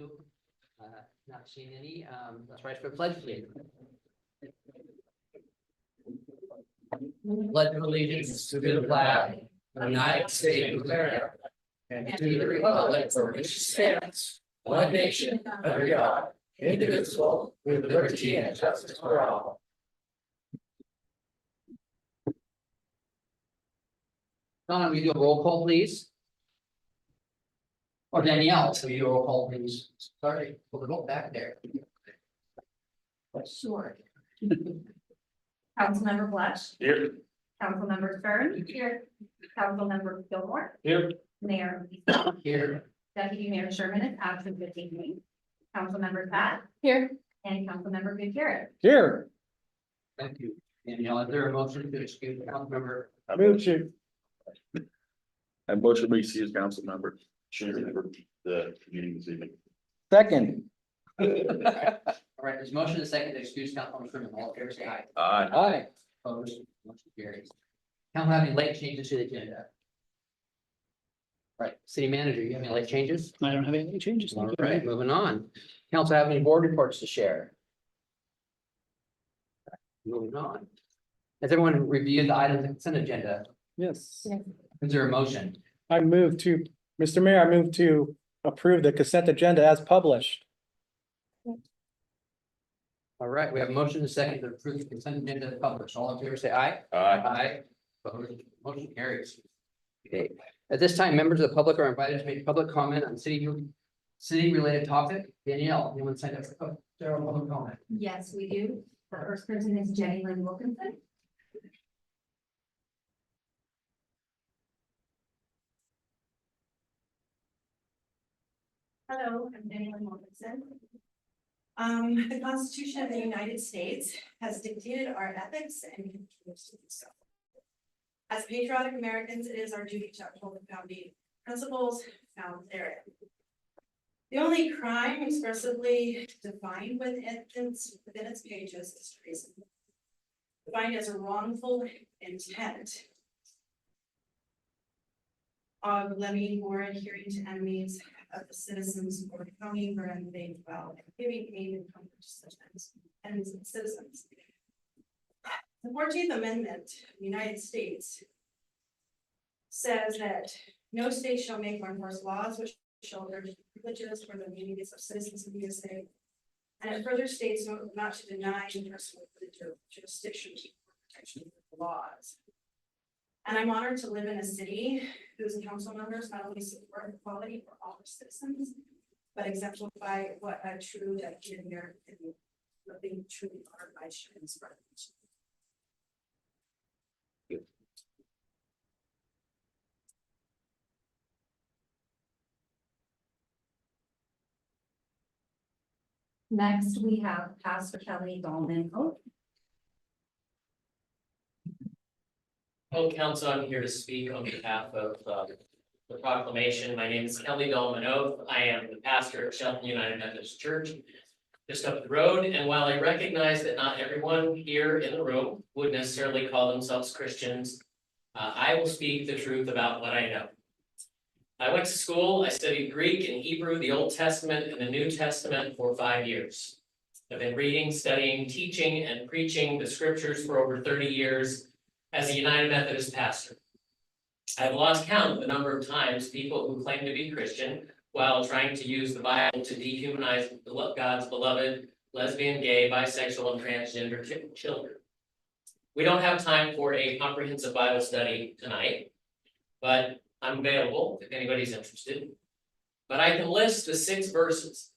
you. Not seeing any. Let's rise for the pledge, please. Pledge of allegiance to the flag of the United States of America and to the republic for which it stands, one nation under God, indivisible, with liberty and justice for all. Donna, will you do a roll call, please? Or Danielle, will you do a roll call, please? Sorry, we'll go back there. Sure. Councilmember Blush. Here. Councilmember Stern. Here. Councilmember Gilmore. Here. Mayor. Here. Deputy Mayor Sherman is absent this evening. Councilmember Pat. Here. And Councilmember Gutierrez. Here. Thank you. Danielle, is there a motion to excuse Councilmember? I move to. I motion we excuse council member. Sherman for the meeting this evening. Second. All right, there's motion and second to excuse Councilmember Sherman. All in favor, say aye. Aye. Aye. Opposed, motion carries. Council have any late changes to the agenda? Right, city manager, you have any late changes? I don't have any changes. All right, moving on. Council have any board reports to share? Moving on. Has everyone reviewed the items on the consent agenda? Yes, Is there a motion? I move to, Mr. Mayor, I move to approve the consent agenda as published. All right, we have a motion and second to approve the consent agenda published. All in favor, say aye. Aye. Aye. Opposed, motion carries. Okay, at this time, members of the public are invited to make public comment on city related topic. Danielle, anyone signed up for general public comment? Yes, we do. The first person is Jenny Lynn Wilkinson. Hello, I'm Jenny Lynn Wilkinson. The Constitution of the United States has dictated our ethics and continues to do so. As patriotic Americans, it is our duty to uphold the founding principles found therein. The only crime expressively defined within its pages is treason. Defined as a wrongful intent of levying war and adhering to enemies of the citizens or the county wherein they dwell, and giving aid and comfort to such enemies and citizens. The 14th Amendment of the United States says that no state shall make or enforce laws which shall urge privileges for the immunities of citizens of the USA. And it further states not to deny personal jurisdiction or protection of the laws. And I'm honored to live in a city whose council members not only support equality for all citizens, but exemplify what a true dedicated American living truly are by Sherman's revelation. Next, we have Pastor Kelly Dolman. Hello, Council. I'm here to speak on behalf of the proclamation. My name is Kelly Dolman Oath. I am the pastor at Shelton United Methodist Church, just up the road. And while I recognize that not everyone here in the room would necessarily call themselves Christians, I will speak the truth about what I know. I went to school. I studied Greek and Hebrew, the Old Testament and the New Testament for 5 years. I've been reading, studying, teaching, and preaching the scriptures for over 30 years. As a United Methodist pastor, I've lost count of the number of times people who claim to be Christian while trying to use the Bible to dehumanize God's beloved lesbian, gay, bisexual, and transgender children. We don't have time for a comprehensive Bible study tonight, but I'm available if anybody's interested. But I can list the six verses,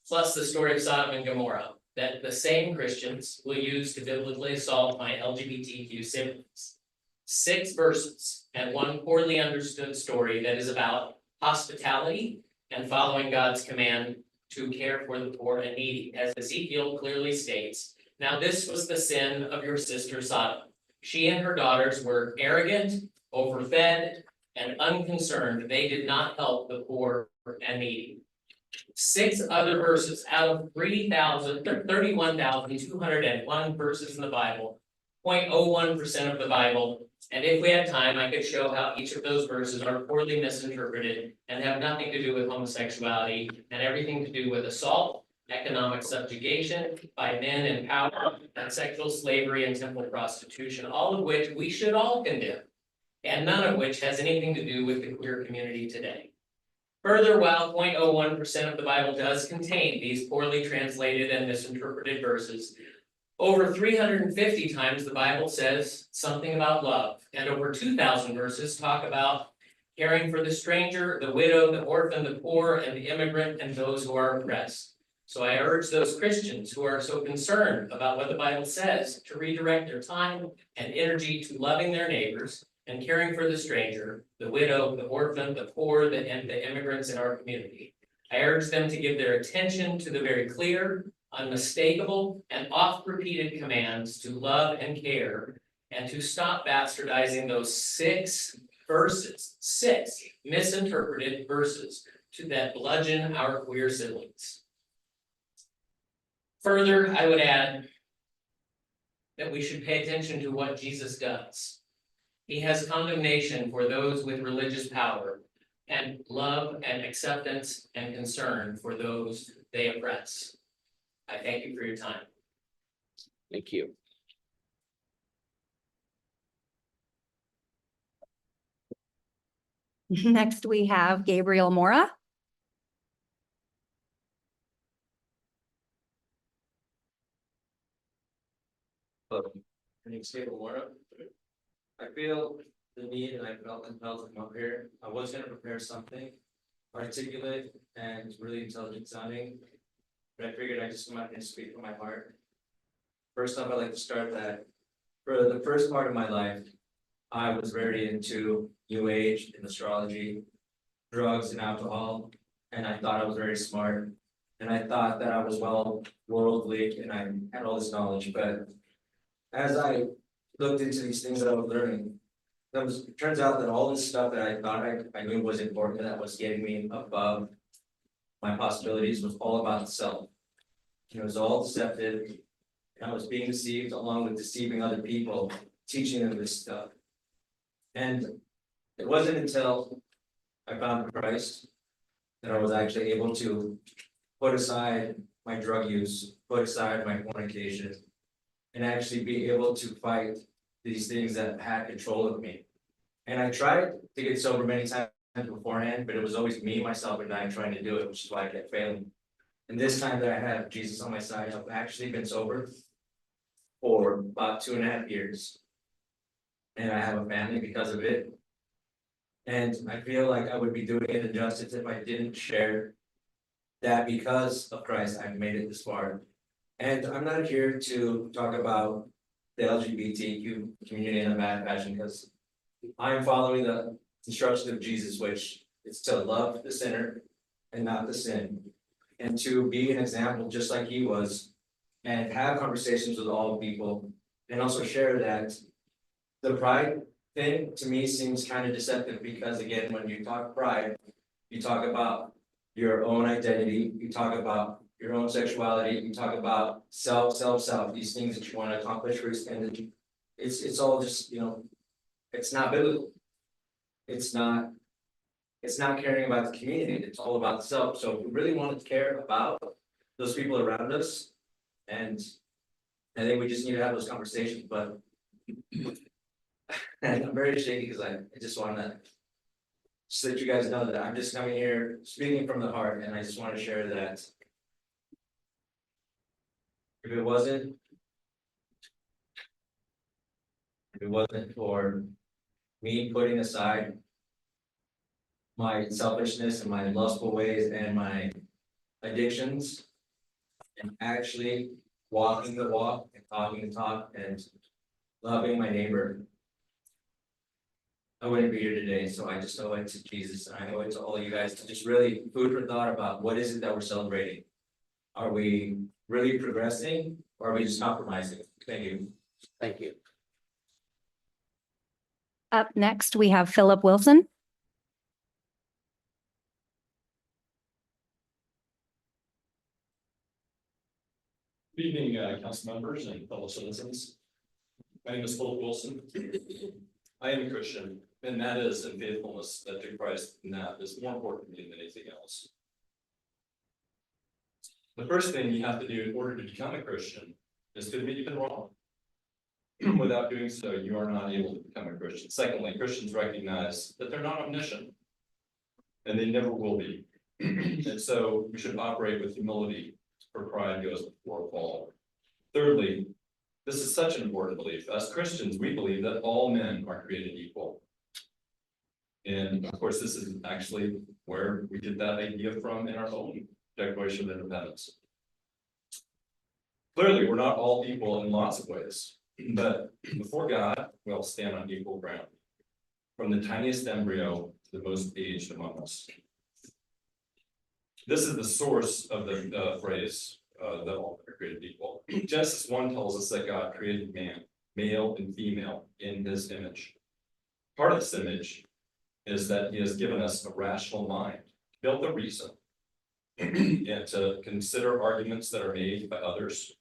plus the story of Sodom and Gomorrah, that the same Christians will use to biblically assault my LGBTQ siblings. 6 verses and one poorly understood story that is about hospitality and following God's command to care for the poor and needy, as Ezekiel clearly states. Now this was the sin of your sister Sodom. She and her daughters were arrogant, overfed, and unconcerned. They did not help the poor and needy. 6 other verses out of 31,201 verses in the Bible, 0.01% of the Bible, And if we had time, I could show how each of those verses are poorly misinterpreted and have nothing to do with homosexuality and everything to do with assault, economic subjugation by men in power, and sexual slavery and temple prostitution, all of which we should all condemn, and none of which has anything to do with the queer community today. Further, while 0.01% of the Bible does contain these poorly translated and misinterpreted verses, over 350 times the Bible says something about love, and over 2,000 verses talk about caring for the stranger, the widow, the orphan, the poor, and the immigrant, and those who are oppressed. So I urge those Christians who are so concerned about what the Bible says to redirect their time and energy to loving their neighbors and caring for the stranger, the widow, the orphan, the poor, and the immigrants in our community. I urge them to give their attention to the very clear, unmistakable, and oft-repeated commands to love and care, and to stop bastardizing those 6 verses, 6 misinterpreted verses that bludgeon our queer siblings. Further, I would add that we should pay attention to what Jesus does. He has condemnation for those with religious power, and love and acceptance and concern for those they oppress. I thank you for your time. Thank you. Next, we have Gabriel Mora. My name's Gabriel Mora. I feel the need and I felt compelled to come up here. I was gonna prepare something articulate and really intelligent sounding. But I figured I'd just come out and speak from my heart. First off, I'd like to start that for the first part of my life, I was very into New Age and astrology, drugs and alcohol, and I thought I was very smart. And I thought that I was well worldly and I had all this knowledge, but as I looked into these things that I was learning, it turns out that all this stuff that I thought I knew was important, that was getting me above my possibilities, was all about the self. And it was all deceptive. And I was being deceived along with deceiving other people, teaching them this stuff. And it wasn't until I found Christ that I was actually able to put aside my drug use, put aside my fornication, and actually be able to fight these things that had control of me. And I tried to get sober many times beforehand, but it was always me, myself, and I trying to do it, which is why I kept failing. And this time that I have Jesus on my side, I've actually been sober for about 2.5 years. And I have a family because of it. And I feel like I would be doing it injustice if I didn't share that because of Christ, I've made it this far. And I'm not here to talk about the LGBTQ community in a bad fashion, because I'm following the instruction of Jesus, which is to love the sinner and not the sin. And to be an example just like he was, and have conversations with all people, and also share that the pride thing to me seems kind of deceptive, because again, when you talk pride, you talk about your own identity, you talk about your own sexuality, you talk about self, these things that you want to accomplish for extended. It's all just, it's not biblical. It's not caring about the community, it's all about the self. So if we really want to care about those people around us, and I think we just need to have those conversations, but and I'm very shaky because I just want to just let you guys know that I'm just coming here speaking from the heart, and I just want to share that if it wasn't for me putting aside my selfishness and my lustful ways and my addictions, and actually walking the walk and talking the talk and loving my neighbor, I wouldn't be here today. So I just owe it to Jesus, and I owe it to all you guys to just really food for thought about what is it that we're celebrating. Are we really progressing, or are we just compromising? Thank you. Thank you. Up next, we have Philip Wilson. Good evening, council members and fellow citizens. My name is Philip Wilson. I am a Christian, and that is in faithfulness that to Christ, and that is more important to me than anything else. The first thing you have to do in order to become a Christian is to admit you've been wrong. Without doing so, you are not able to become a Christian. Secondly, Christians recognize that they're not omniscient, and they never will be. And so we should operate with humility, for pride goes before a fall. Thirdly, this is such an important belief. As Christians, we believe that all men are created equal. And of course, this is actually where we get that idea from in our own Declaration of Independence. Clearly, we're not all equal in lots of ways, but before God, we all stand on equal ground. From the tiniest embryo to the most aged among us. This is the source of the phrase that all are created equal. Genesis 1 tells us that God created man, male and female, in his image. Part of this image is that he has given us a rational mind, to be able to reason, and to consider arguments that are made by others.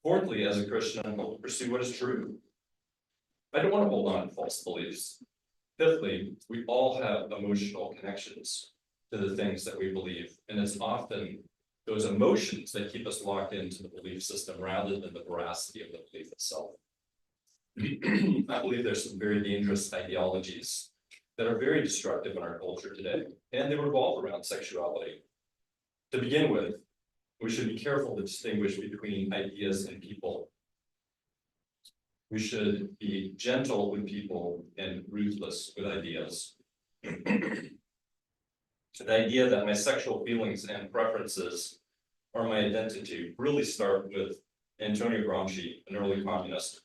Fourthly, as a Christian, I'm going to pursue what is true. I don't want to hold on to false beliefs. Fifthly, we all have emotional connections to the things that we believe, and it's often those emotions that keep us locked into the belief system rather than the veracity of the belief itself. I believe there's some very dangerous ideologies that are very destructive in our culture today, and they revolve around sexuality. To begin with, we should be careful to distinguish between ideas and people. We should be gentle with people and ruthless with ideas. The idea that my sexual feelings and preferences are my identity really start with Antonio Gramsci, an early communist.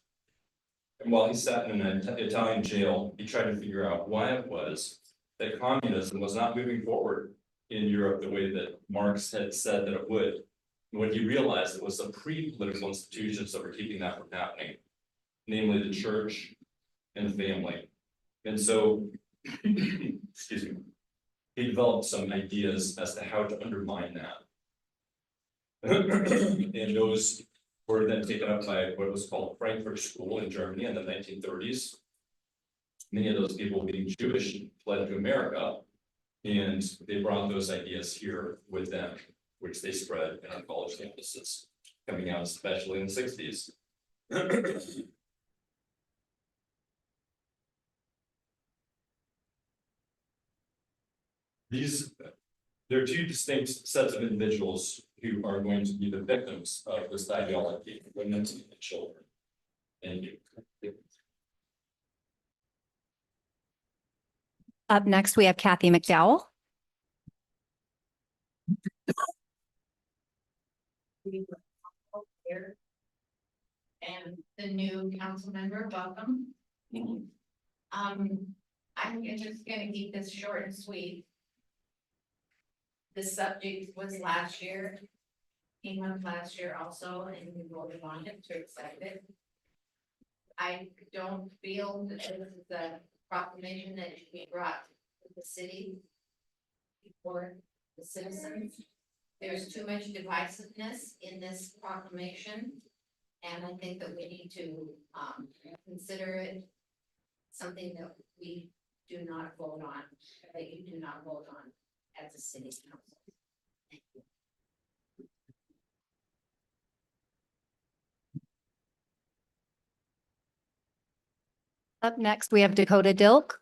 And while he sat in an Italian jail, he tried to figure out why it was that communism was not moving forward in Europe the way that Marx had said that it would. And when he realized it was the pre-political institutions that were keeping that from happening, namely the church and the family. And so, excuse me, he developed some ideas as to how to undermine that. And those were then taken up by what was called Frankfurt School in Germany in the 1930s. Many of those people being Jewish fled to America, and they brought those ideas here with them, which they spread in our college campuses, coming out especially in the 60s. There are two distinct sets of individuals who are going to be the victims of this ideology: women and children. And you. Up next, we have Kathy McDowell. Here. And the new council member, welcome. I'm just gonna keep this short and sweet. The subject was last year, came up last year also, and we voted on it to accept it. I don't feel that this is a proclamation that should be brought to the city before the citizens. There's too much divisiveness in this proclamation. And I think that we need to consider it something that we do not vote on, that you do not vote on as a city council. Thank you. Up next, we have Dakota Dilk.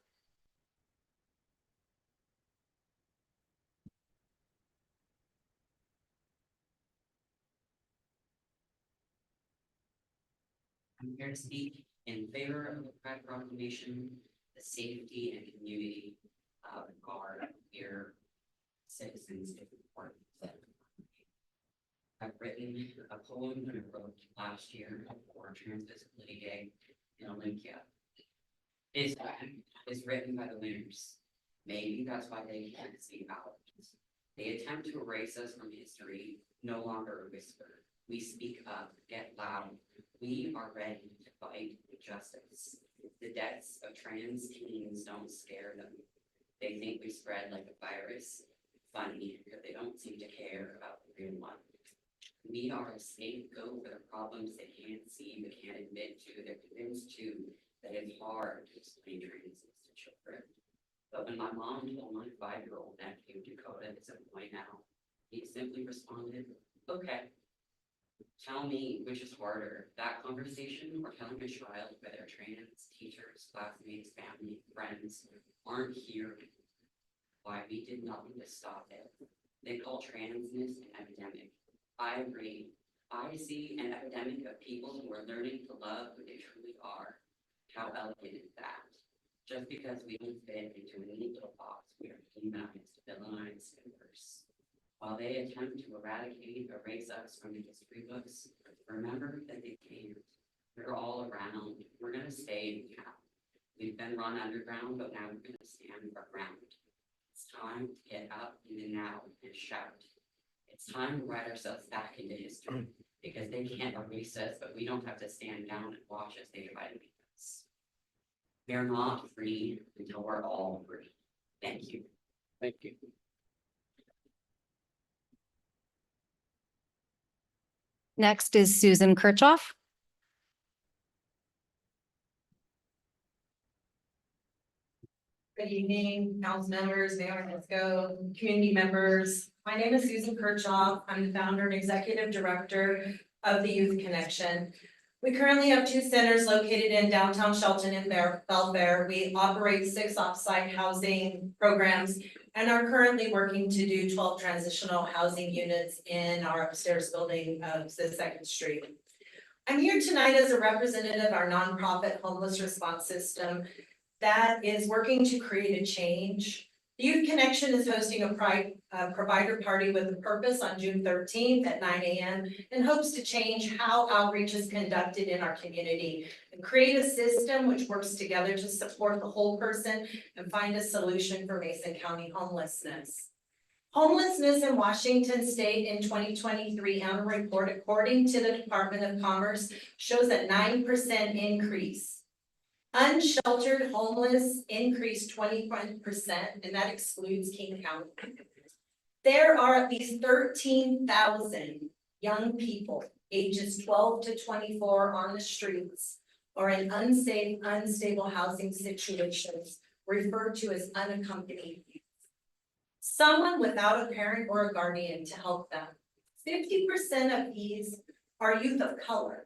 I'm here to speak in favor of the Pride Proclamation, the safety and community of our here citizens of the port. I've written a poem that I wrote last year for Trans Visibility Day in Olympia. It's written by the winners. Maybe that's why they can't see out. They attempt to erase us from history, no longer a whisper. We speak up, get loud. We are ready to fight for justice. The deaths of trans teens don't scare them. They think we spread like a virus. Funny, because they don't seem to care about the real one. We are a scapegoat for the problems they can't see, but can't admit to. They're convinced to that it's hard to explain trans things to children. But when my mom told my 5-year-old nephew Dakota is a boy now, he simply responded, okay. Tell me which is harder, that conversation or telling a child whether trans teachers, classmates, family, friends aren't here. Why we did nothing to stop it. They call transness an epidemic. I agree. I see an epidemic of people who are learning to love who they truly are. How elegant is that? Just because we don't fit into a neat little box, we are demonized, villainized, and worse. While they attempt to eradicate, erase us from the history books, remember that they can't. They're all around. We're gonna stay in town. We've been run underground, but now we're gonna stand our ground. It's time to get up in the now and shout. It's time to write ourselves back into history because they can't erase us, but we don't have to stand down and watch as they try to make us. We are not free until we're all free. Thank you. Thank you. Next is Susan Kirchhoff. Good evening, council members, Mayor Let's community members. My name is Susan Kirchhoff. I'm the founder and executive director of the Youth Connection. We currently have 2 centers located in downtown Shelton and Belfair. We operate 6 off-site housing programs and are currently working to do 12 transitional housing units in our upstairs building of the 2nd Street. I'm here tonight as a representative of our nonprofit homeless response system that is working to create a change. The Youth Connection is hosting a provider party with a purpose on June 13th at 9 a.m. and hopes to change how outreach is conducted in our community and create a system which works together to support the whole person and find a solution for Mason County homelessness. Homelessness in Washington State in 2023 annual report, according to the Department of Commerce, shows a 9% increase. Unsheltered homeless increased 21%, and that excludes King County. There are at least 13,000 young people ages 12 to 24 on the streets or in unsafe, unstable housing situations referred to as unaccompanied youth. Someone without a parent or a guardian to help them. 50% of these are youth of color.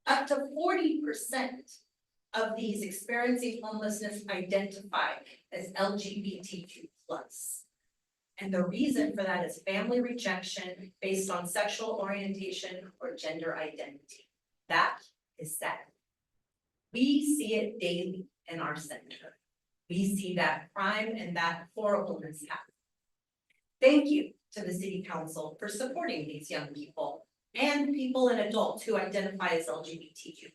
Up to 40% of these experiencing homelessness identify as LGBTQ+. And the reason for that is family rejection based on sexual orientation or gender identity. That is sad. We see it daily in our center. We see that crime and that horribleness happen. Thank you to the City Council for supporting these young people and people and adults who identify as LGBTQ+,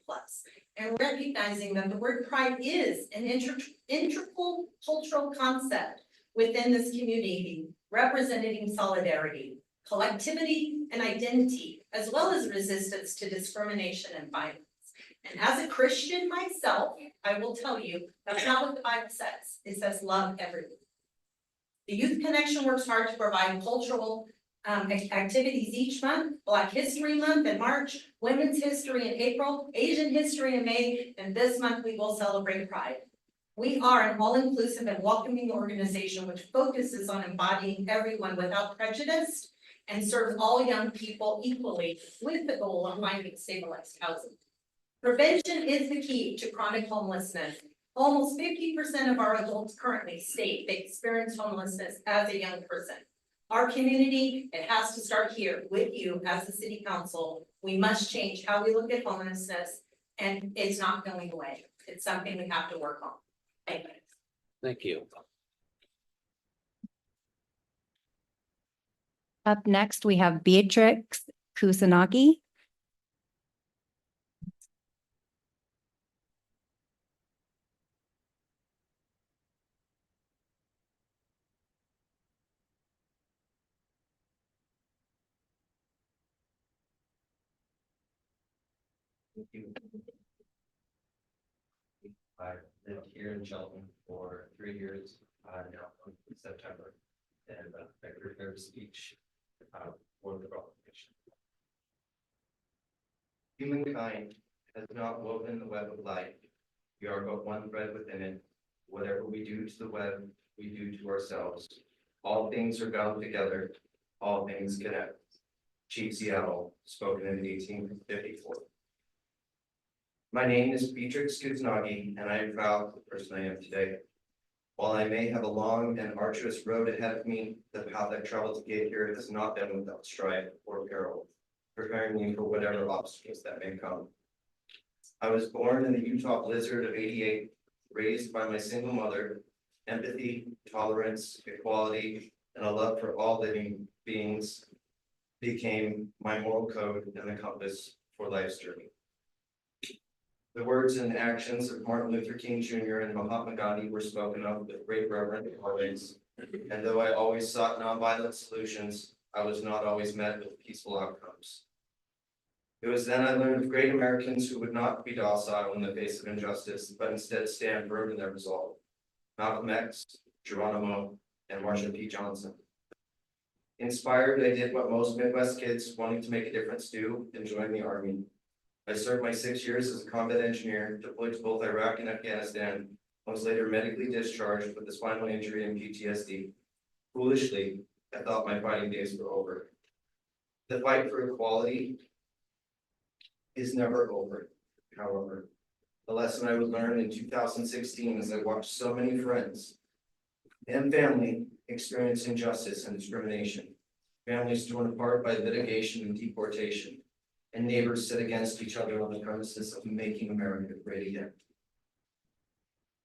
and recognizing that the word pride is an integral cultural concept within this community, representing solidarity, collectivity, and identity, as well as resistance to discrimination and violence. And as a Christian myself, I will tell you, that's not what the Bible says. It says love everyone. The Youth Connection works hard to provide cultural activities each month, Black History Month in March, Women's History in April, Asian History in May, and this month we will celebrate Pride. We are an all-inclusive and welcoming organization which focuses on embodying everyone without prejudice and serves all young people equally with the goal of finding stabilized housing. Prevention is the key to chronic homelessness. Almost 50% of our adults currently state they experience homelessness as a young person. Our community, it has to start here with you as the City Council. We must change how we look at homelessness, and it's not going away. It's something we have to work on. Thank you. Thank you. Up next, we have Beatrix Kusanagi. I lived here in Shelton for 3 years, now in September, and I prepared a speech for the proclamation. Humankind has not woven the web of life We are but one thread within it. Whatever we do to the web, we do to ourselves. All things are bound together, all things connect. Chief Seattle, spoken in 1854. My name is Beatrix Kuznagi, and I am proud of the person I am today. While I may have a long and arduous road ahead of me, the path I've traveled to get here has not been without strife or peril, preparing me for whatever obstacles that may come. I was born in the Utah blizzard of '88, raised by my single mother. Empathy, tolerance, equality, and a love for all living beings became my moral code and the compass for life's journey. The words and actions of Martin Luther King Jr. and Mahatma Gandhi were spoken of with great reverence always, and though I always sought nonviolent solutions, I was not always met with peaceful outcomes. It was then I learned of great Americans who would not be docile in the face of injustice, but instead stand firm in their resolve. Malcolm X, Geronimo, and Marsha P. Johnson. Inspired, I did what most Midwest kids wanting to make a difference do and join the Army. I served my 6 years as a combat engineer, deployed to both Iraq and Afghanistan, and was later medically discharged with a spinal injury and PTSD. Foolishly, I thought my fighting days were over. The fight for equality is never over, however. The lesson I would learn in 2016 as I watched so many friends and family experience injustice and discrimination. Families torn apart by litigation and deportation, and neighbors sit against each other on the premises of making America great again.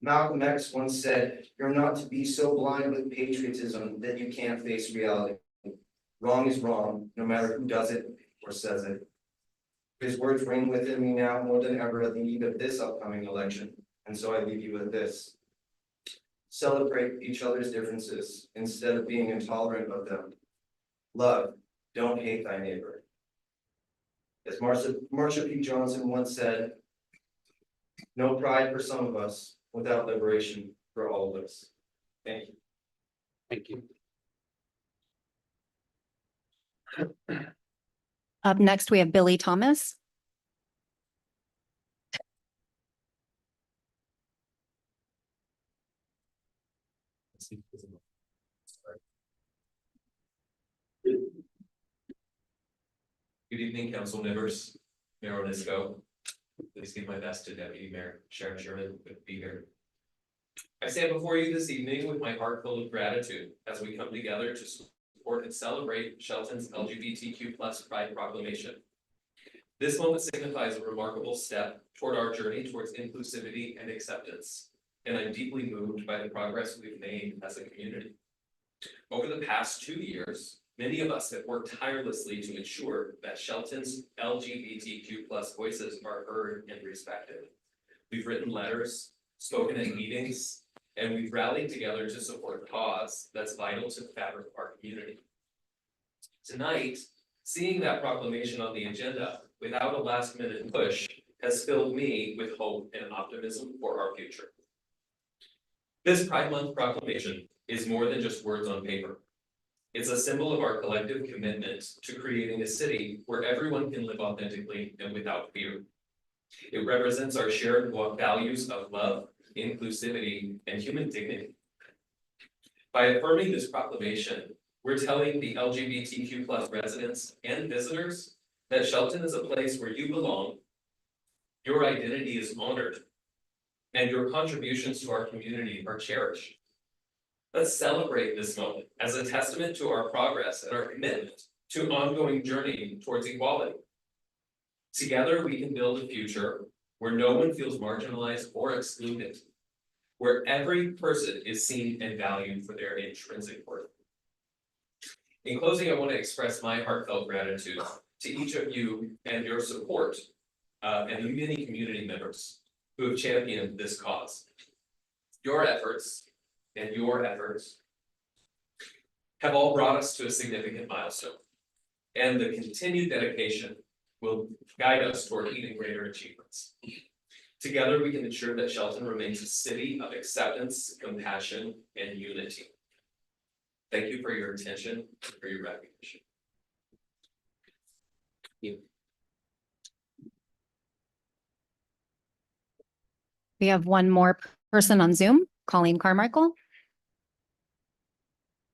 Malcolm X once said, "You're not to be so blind with patriotism that you can't face reality. Wrong is wrong, no matter who does it or says it." His words ring within me now more than ever at the eve of this upcoming election, and so I leave you with this. Celebrate each other's differences instead of being intolerant of them. Love, don't hate thy neighbor. As Marsha P. Johnson once said, "No pride for some of us without liberation for all of us." Thank you. Thank you. Up next, we have Billy Thomas. Good evening, council members, Mayor Onisco. Please give my best to Deputy Mayor Sharon Sherman to be here. I stand before you this evening with my heart full of gratitude as we come together to support and celebrate Shelton's LGBTQ+ Pride Proclamation. This moment signifies a remarkable step toward our journey towards inclusivity and acceptance, and I'm deeply moved by the progress we've made as a community. Over the past 2 years, many of us have worked tirelessly to ensure that Shelton's LGBTQ+ voices are heard and respected. We've written letters, spoken at meetings, and we've rallied together to support a cause that's vital to the fabric of our community. Tonight, seeing that proclamation on the agenda without a last-minute push has filled me with hope and optimism for our future. This Pride Month proclamation is more than just words on paper. It's a symbol of our collective commitment to creating a city where everyone can live authentically and without fear. It represents our shared values of love, inclusivity, and human dignity. By affirming this proclamation, we're telling the LGBTQ+ residents and visitors that Shelton is a place where you belong, your identity is honored, and your contributions to our community are cherished. Let's celebrate this moment as a testament to our progress and our commitment to an ongoing journey towards equality. Together, we can build a future where no one feels marginalized or excluded, where every person is seen and valued for their intrinsic worth. In closing, I want to express my heartfelt gratitude to each of you and your support, and the many community members who have championed this cause. Your efforts have all brought us to a significant milestone, and the continued dedication will guide us toward even greater achievements. Together, we can ensure that Shelton remains a city of acceptance, compassion, and unity. Thank you for your attention and for your recognition. Thank you. We have one more person on Zoom, Colleen Carmichael.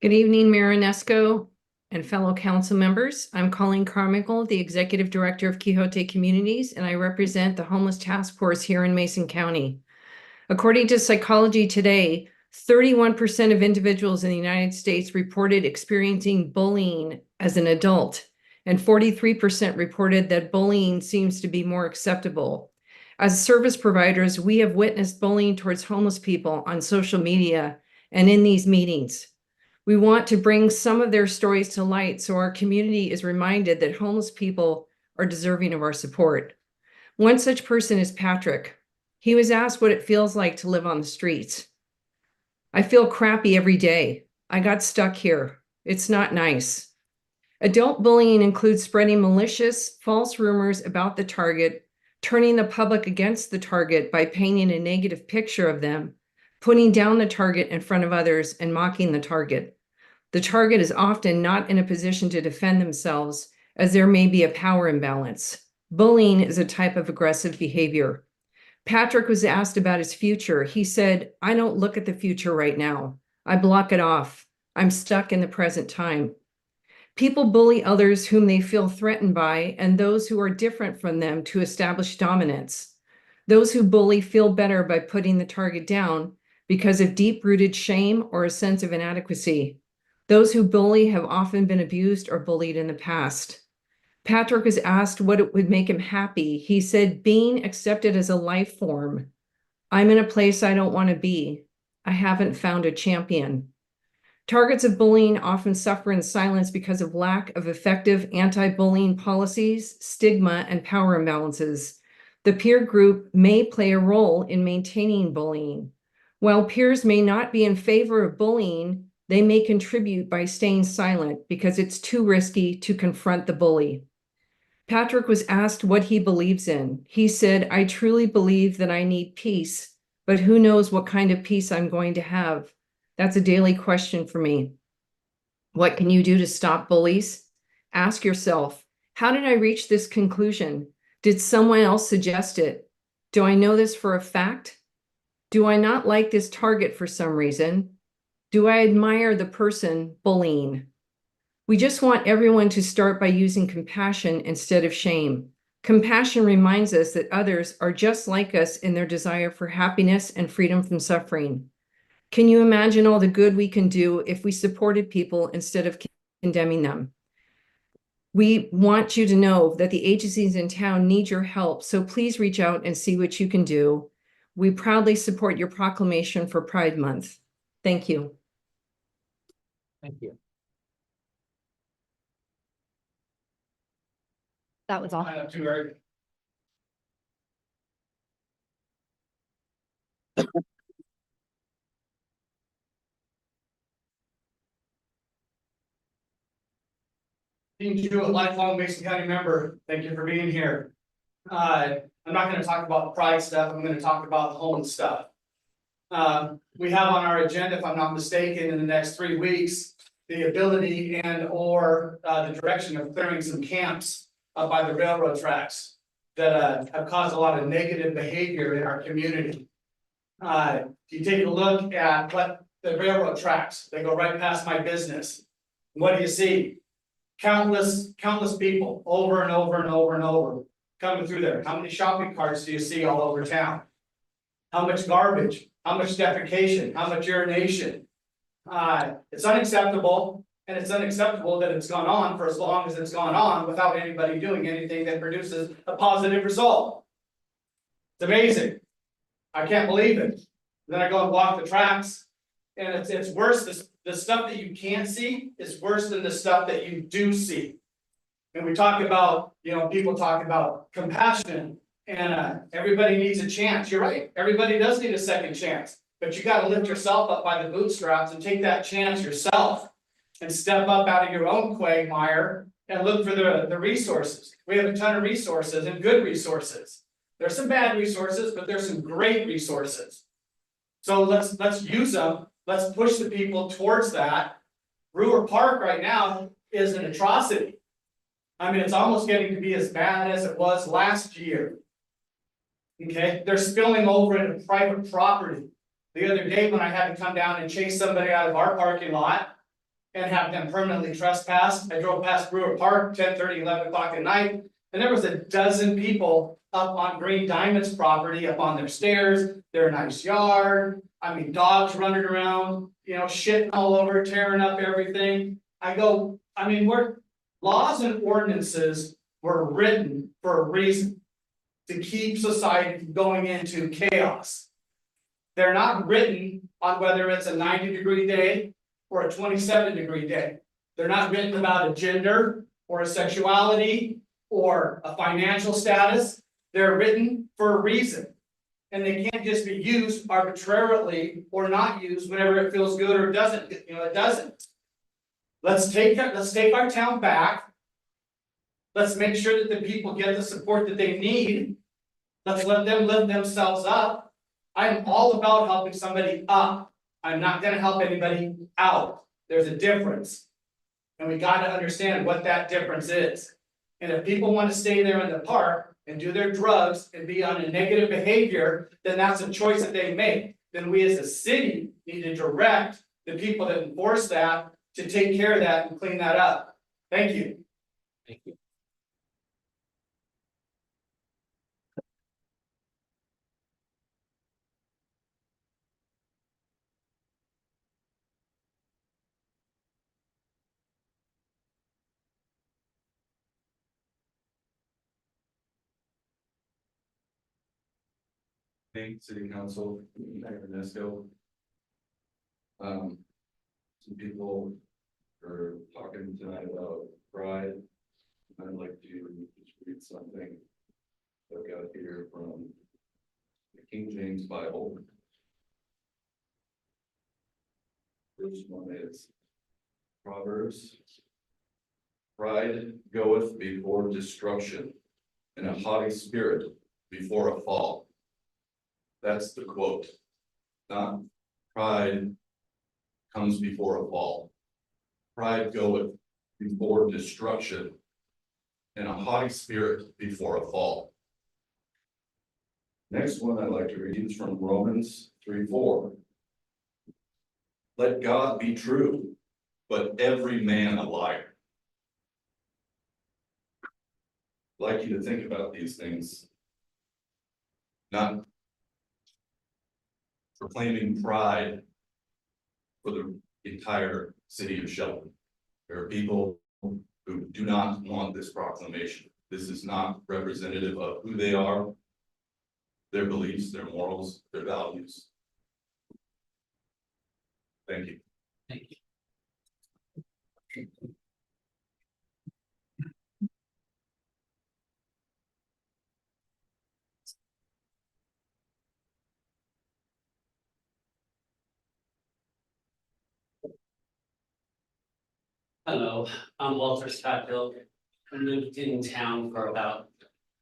Good evening, Mayor Inesco and fellow council members. I'm Colleen Carmichael, the Executive Director of Quixote Communities, and I represent the Homeless Task Force here in Mason County. According to Psychology Today, 31% of individuals in the United States reported experiencing bullying as an adult, and 43% reported that bullying seems to be more acceptable. As service providers, we have witnessed bullying towards homeless people on social media and in these meetings. We want to bring some of their stories to light so our community is reminded that homeless people are deserving of our support. One such person is Patrick. He was asked what it feels like to live on the streets. I feel crappy every day. I got stuck here. It's not nice. Adult bullying includes spreading malicious, false rumors about the target, turning the public against the target by painting a negative picture of them, putting down the target in front of others, and mocking the target. The target is often not in a position to defend themselves, as there may be a power imbalance. Bullying is a type of aggressive behavior. Patrick was asked about his future. He said, "I don't look at the future right now. I block it off. I'm stuck in the present time." People bully others whom they feel threatened by and those who are different from them to establish dominance. Those who bully feel better by putting the target down because of deep-rooted shame or a sense of inadequacy. Those who bully have often been abused or bullied in the past. Patrick was asked what it would make him happy. He said, "Being accepted as a life form. I'm in a place I don't want to be. I haven't found a champion." Targets of bullying often suffer in silence because of lack of effective anti-bullying policies, stigma, and power imbalances. The peer group may play a role in maintaining bullying. While peers may not be in favor of bullying, they may contribute by staying silent because it's too risky to confront the bully. Patrick was asked what he believes in. He said, "I truly believe that I need peace, but who knows what kind of peace I'm going to have. That's a daily question for me." What can you do to stop bullies? Ask yourself, how did I reach this conclusion? Did someone else suggest it? Do I know this for a fact? Do I not like this target for some reason? Do I admire the person bullying? We just want everyone to start by using compassion instead of shame. Compassion reminds us that others are just like us in their desire for happiness and freedom from suffering. Can you imagine all the good we can do if we supported people instead of condemning them? We want you to know that the agencies in town need your help, so please reach out and see what you can do. We proudly support your proclamation for Pride Month. Thank you. Thank you. That was all. I have two very Team Two, a lifelong Mason County member, thank you for being here. I'm not gonna talk about the pride stuff, I'm gonna talk about the homeless stuff. We have on our agenda, if I'm not mistaken, in the next 3 weeks, the ability and or the direction of clearing some camps up by the railroad tracks that have caused a lot of negative behavior in our community. If you take a look at what the railroad tracks, they go right past my business. What do you see? Countless people over and over and over and over coming through there. How many shopping carts do you see all over town? How much garbage? How much defecation? How much urination? It's unacceptable, and it's unacceptable that it's gone on for as long as it's gone on without anybody doing anything that produces a positive result. It's amazing. I can't believe it. Then I go and walk the tracks, and it's worse. The stuff that you can't see is worse than the stuff that you do see. And we talk about, people talk about compassion, and everybody needs a chance. You're right. Everybody does need a second chance, but you got to lift yourself up by the bootstraps and take that chance yourself and step up out of your own quagmire and look for the resources. We have a ton of resources and good resources. There's some bad resources, but there's some great resources. So let's use them. Let's push the people towards that. Brewer Park right now is an atrocity. I mean, it's almost getting to be as bad as it was last year. Okay, they're spilling over into private property. The other day when I had to come down and chase somebody out of our parking lot and have them permanently trespassed, I drove past Brewer Park 10:30, 11 o'clock at night, and there was a dozen people up on Green Diamond's property, up on their stairs, their nice yard. I mean, dogs running around, you know, shitting all over, tearing up everything. I go, I mean, laws and ordinances were written for a reason. To keep society from going into chaos. They're not written on whether it's a 90-degree day or a 27-degree day. They're not written about a gender or a sexuality or a financial status. They're written for a reason. And they can't just be used arbitrarily or not used whenever it feels good or doesn't, you know, it doesn't. Let's take our town back. Let's make sure that the people get the support that they need. Let's let them lift themselves up. I'm all about helping somebody up. I'm not gonna help anybody out. There's a difference. And we gotta understand what that difference is. And if people wanna stay there in the park and do their drugs and be on a negative behavior, then that's a choice that they make. Then we as a city need to direct the people that enforce that to take care of that and clean that up. Thank you. Thank you. Thank City Council, Mayor Nesco. Some people are talking tonight about pride. I'd like to just read something I've got here from the King James Bible. First one is Proverbs. Pride goeth before destruction, and a haughty spirit before a fall. That's the quote. Not pride comes before a fall. Pride goeth before destruction, and a haughty spirit before a fall. Next one I'd like to read is from Romans 3:4. Let God be true, but every man a liar. I'd like you to think about these things. Not proclaiming pride for the entire city of Shelton. There are people who do not want this proclamation. This is not representative of who they are, their beliefs, their morals, their values. Thank you. Thank you. Hello, I'm Walter Scottville. I lived in town for about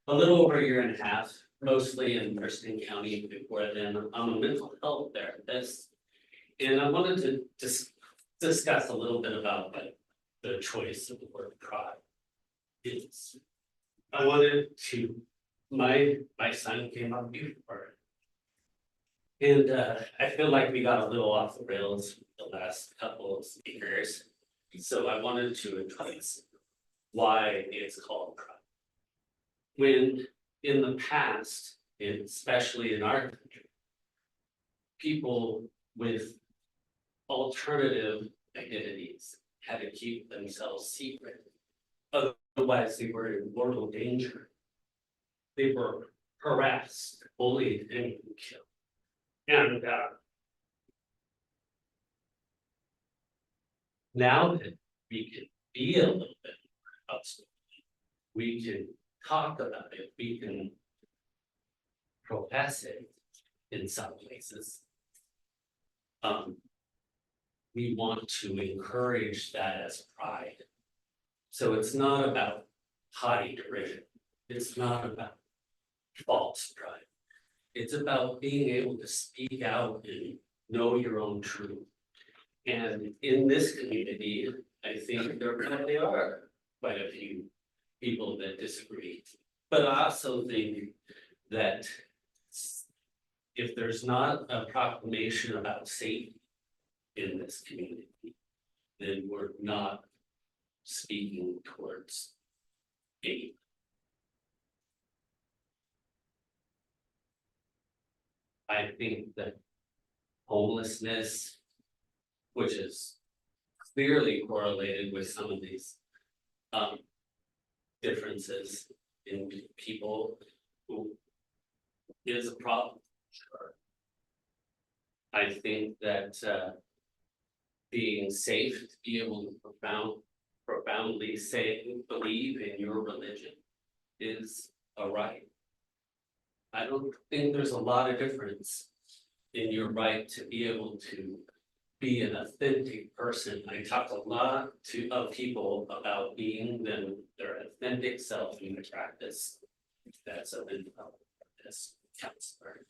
a little over a year and a half, mostly in Thurston County. Before then, I'm a mental health therapist. And I wanted to discuss a little bit about what the choice of the word pride is. I wanted to, my son came up before. And I feel like we got a little off the rails the last couple of speakers. So I wanted to address why it's called pride. When in the past, and especially in our country, people with alternative identities had to keep themselves secret. Otherwise, they were in mortal danger. They were harassed, bullied, and even killed. And now that we can be a little bit more outspoken, we can talk about it, we can profess it in some places. We want to encourage that as pride. So it's not about haughty derision. It's not about false pride. It's about being able to speak out and know your own truth. And in this community, I think there probably are quite a few people that disagree. But I also think that if there's not a proclamation about safety in this community, then we're not speaking towards a I think that homelessness, which is clearly correlated with some of these differences in people who is a problem. Sure. I think that being safe to be able to profoundly believe in your religion is a right. I don't think there's a lot of difference in your right to be able to be an authentic person. I talk a lot of people about being their authentic self in the practice. That's a mental health practice counselor.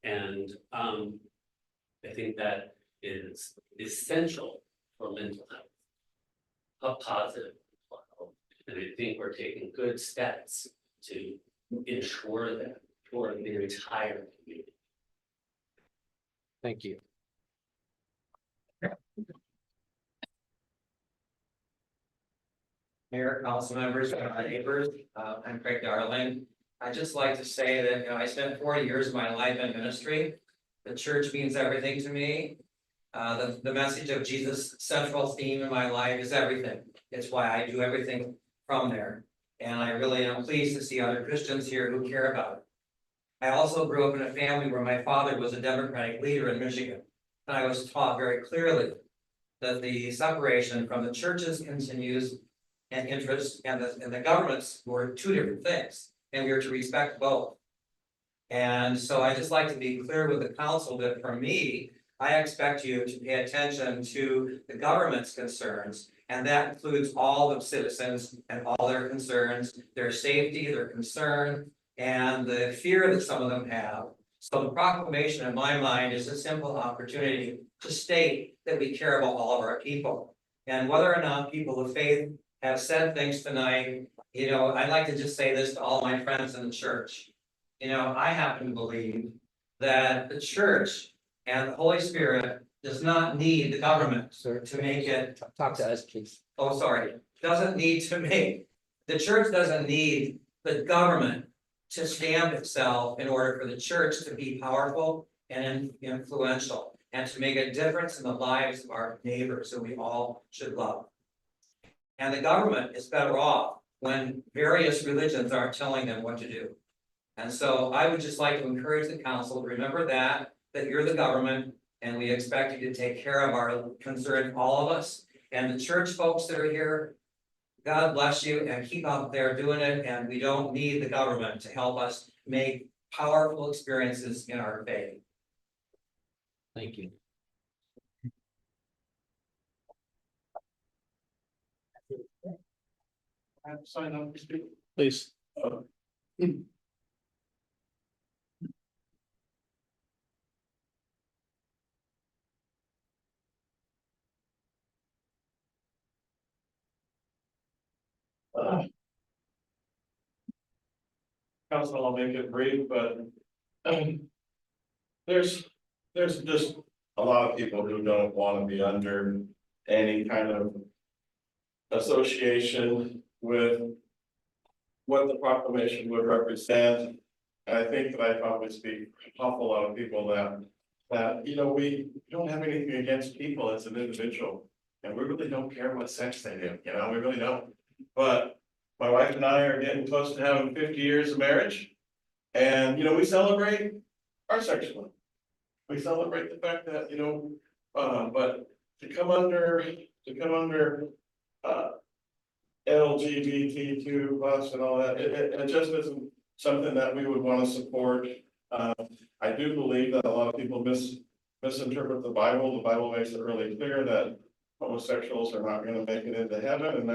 And I think that is essential for mental health, a positive mental health. And I think we're taking good steps to ensure that for the entire community. Thank you. Mayor, council members, neighbors, I'm Craig Darling. I'd just like to say that, I spent 40 years of my life in ministry. The church means everything to me. The message of Jesus' central theme in my life is everything. It's why I do everything from there. And I really am pleased to see other Christians here who care about it. I also grew up in a family where my father was a Democratic leader in Michigan. And I was taught very clearly that the separation from the churches continues and interests and the governments were two different things. And we are to respect both. And so I just like to be clear with the council that for me, I expect you to pay attention to the government's concerns. And that includes all the citizens and all their concerns, their safety, their concern, and the fear that some of them have. So the proclamation in my mind is a simple opportunity to state that we care about all of our people. And whether or not people of faith have said things tonight, I'd like to just say this to all my friends in the church. I happen to believe that the church and the Holy Spirit does not need the government to make it. Talk to us, please. Oh, sorry, the church doesn't need the government to stamp itself in order for the church to be powerful and influential and to make a difference in the lives of our neighbors who we all should love. And the government is better off when various religions aren't telling them what to do. And so I would just like to encourage the council to remember that you're the government and we expect you to take care of our concern, all of us. And the church folks that are here, God bless you and keep out there doing it. And we don't need the government to help us make powerful experiences in our faith. Thank you. Sign up to speak. Please. Council, I'll make it brief, but there's just a lot of people who don't want to be under any kind of association with what the proclamation would represent. And I think that I probably speak for a lot of people that we don't have anything against people as an individual, and we really don't care what sex they do, we really don't. But my wife and I are getting close to having 50 years of marriage, and we celebrate our sexuality. We celebrate the fact that but to come under LGBTQ plus and all that, it just isn't something that we would want to support. I do believe that a lot of people misinterpret the Bible. The Bible makes it really clear that homosexuals are not going to make it into heaven, and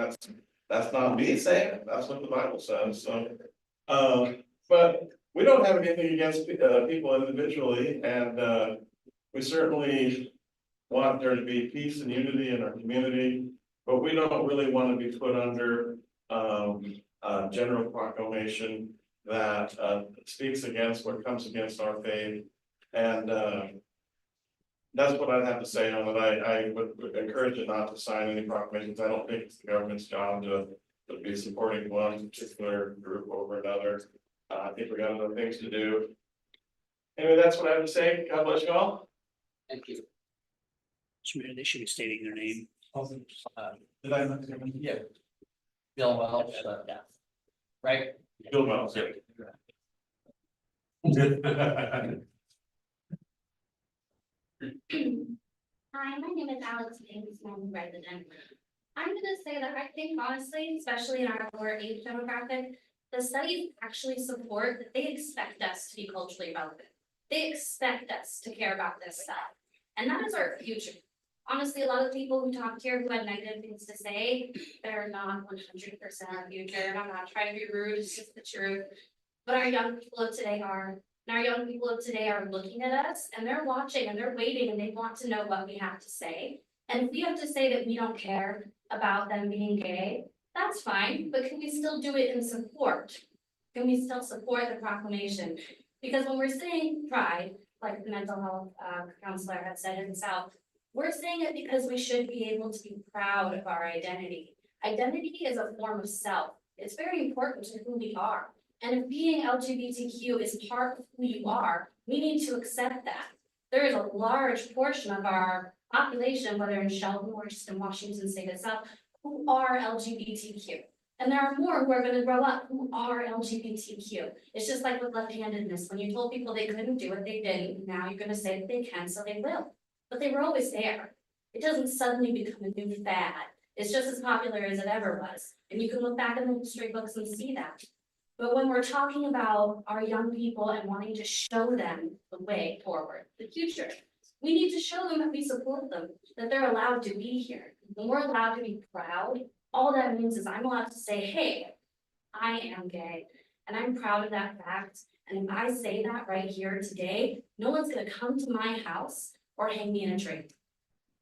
that's not me saying it. That's what the Bible says. So, but we don't have anything against people individually, and we certainly want there to be peace and unity in our community. But we don't really want to be put under general proclamation. that speaks against what comes against our faith. And that's what I'd have to say on it. I would encourage you not to sign any proclamations. I don't think it's the government's job to be supporting one particular group over another. I think we got other things to do. Anyway, that's what I have to say. God bless you all. Thank you. They should be stating their name. Did I? Yeah. Bill Welch, yeah. Right? Bill Welch. Hi, my name is Alex Banks, and I'm a resident. I'm gonna say that I think honestly, especially in our lower age demographic, the studies actually support that they expect us to be culturally relevant. They expect us to care about this stuff, and that is our future. Honestly, a lot of people who talked here who had negative things to say, they're not 100% our future, and I'm not trying to be rude, it's just the truth. But our young people of today are. And our young people of today are looking at us and they're watching and they're waiting and they want to know what we have to say. And if we have to say that we don't care about them being gay, that's fine, but can we still do it in support? Can we still support the proclamation? Because when we're saying pride, like the mental health counselor had said himself, we're saying it because we should be able to be proud of our identity. Identity is a form of self. It's very important to who we are. And if being LGBTQ is part of who you are, we need to accept that. There is a large portion of our population, whether in Shelton or just in Washington state itself, who are LGBTQ. And there are more who are going to grow up who are LGBTQ. It's just like with left-handedness. When you told people they couldn't do it, they didn't. Now you're going to say that they can, so they will. But they were always there. It doesn't suddenly become a new fad. It's just as popular as it ever was. And you can look back in the history books and see that. But when we're talking about our young people and wanting to show them the way forward, the future, we need to show them that we support them, that they're allowed to be here. When we're allowed to be proud, all that means is I'm allowed to say, hey, I am gay, and I'm proud of that fact. And if I say that right here today, no one's gonna come to my house or hang me in a tree,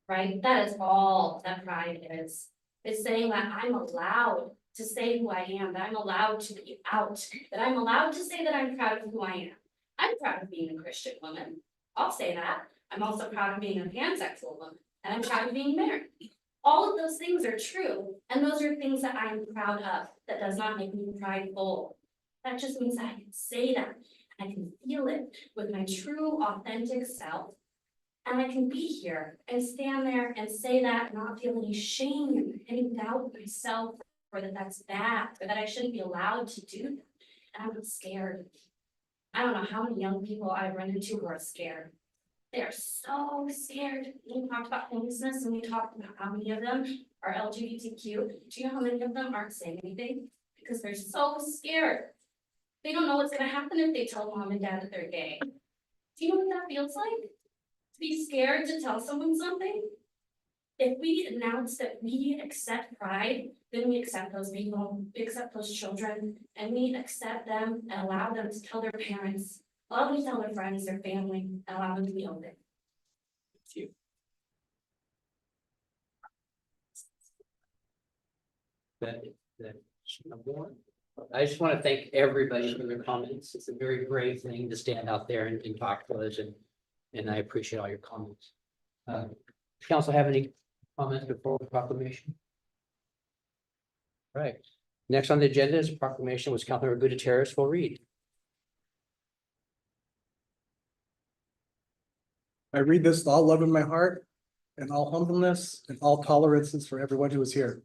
right? That is all that pride is. It's saying that I'm allowed to say who I am, that I'm allowed to be out, that I'm allowed to say that I'm proud of who I am. I'm proud of being a Christian woman. I'll say that. I'm also proud of being a pansexual woman, and I'm proud of being married. All of those things are true, and those are things that I'm proud of. That does not make me prideful. That just means that I can say that, and I can feel it with my true, authentic self, and I can be here and stand there and say that, and not feel any shame, any doubt myself, or that that's bad, or that I shouldn't be allowed to do that. And I'm scared. I don't know how many young people I've run into who are scared. They're so scared. We talked about homelessness and we talked about how many of them are LGBTQ. Do you know how many of them aren't saying anything? Because they're so scared. They don't know what's gonna happen if they tell mom and dad that they're gay. Do you know what that feels like? To be scared to tell someone something? If we announce that we accept pride, then we accept those people, we accept those children, and we accept them and allow them to tell their parents, allow them to tell their friends, their family, and allow them to be open. Thank you. I just want to thank everybody for their comments. It's a very brave thing to stand out there and talk to us, and I appreciate all your comments. Does council have any comments before the proclamation? Right. Next on the agenda is a proclamation which Councilor Gutierrez will read. I read this with all love in my heart and all humbleness and all tolerances for everyone who is here.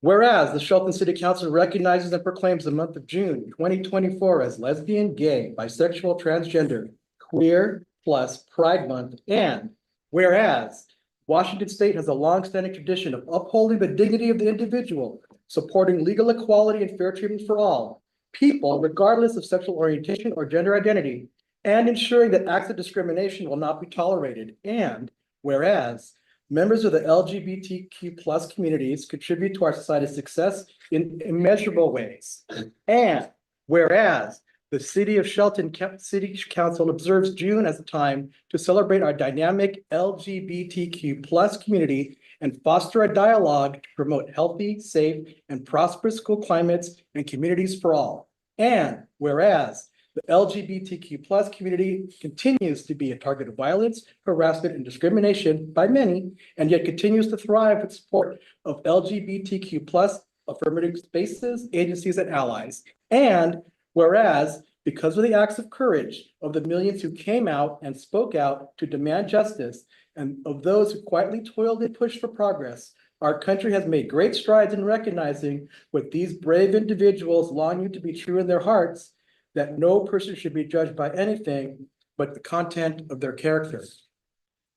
Whereas the Shelton City Council recognizes and proclaims the month of June 2024 as lesbian, gay, bisexual, transgender, queer plus Pride Month, and whereas Washington State has a long-standing tradition of upholding the dignity of the individual, supporting legal equality and fair treatment for all people, regardless of sexual orientation or gender identity, and ensuring that acts of discrimination will not be tolerated. And whereas members of the LGBTQ plus communities contribute to our society's success in immeasurable ways. And whereas the City of Shelton City Council observes June as a time to celebrate our dynamic LGBTQ plus community and foster a dialogue to promote healthy, safe, and prosperous school climates and communities for all. And whereas the LGBTQ+ community continues to be a target of violence, harassment, and discrimination by many, and yet continues to thrive with support of LGBTQ+ affirmative spaces, agencies, and allies. And whereas, because of the acts of courage of the millions who came out and spoke out to demand justice, and of those who quietly toiled and pushed for progress, our country has made great strides in recognizing what these brave individuals longing to be true in their hearts, that no person should be judged by anything but the content of their character.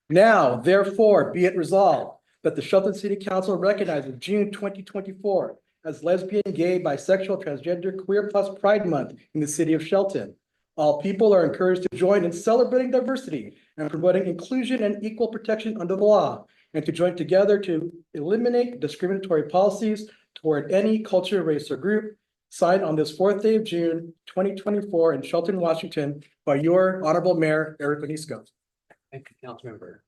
Now, therefore, be it resolved that the Shelton City Council recognizes June 2024 as Lesbian, Gay, Bisexual, Transgender, Queer Plus Pride Month in the city of Shelton. All people are encouraged to join in celebrating diversity and promoting inclusion and equal protection under the law, and to join together to eliminate discriminatory policies toward any culture, race, or group. Signed on this 4th day of June, 2024 in Shelton, Washington, by your Honorable Mayor, Eric Onisco. Thank you, Councilmember.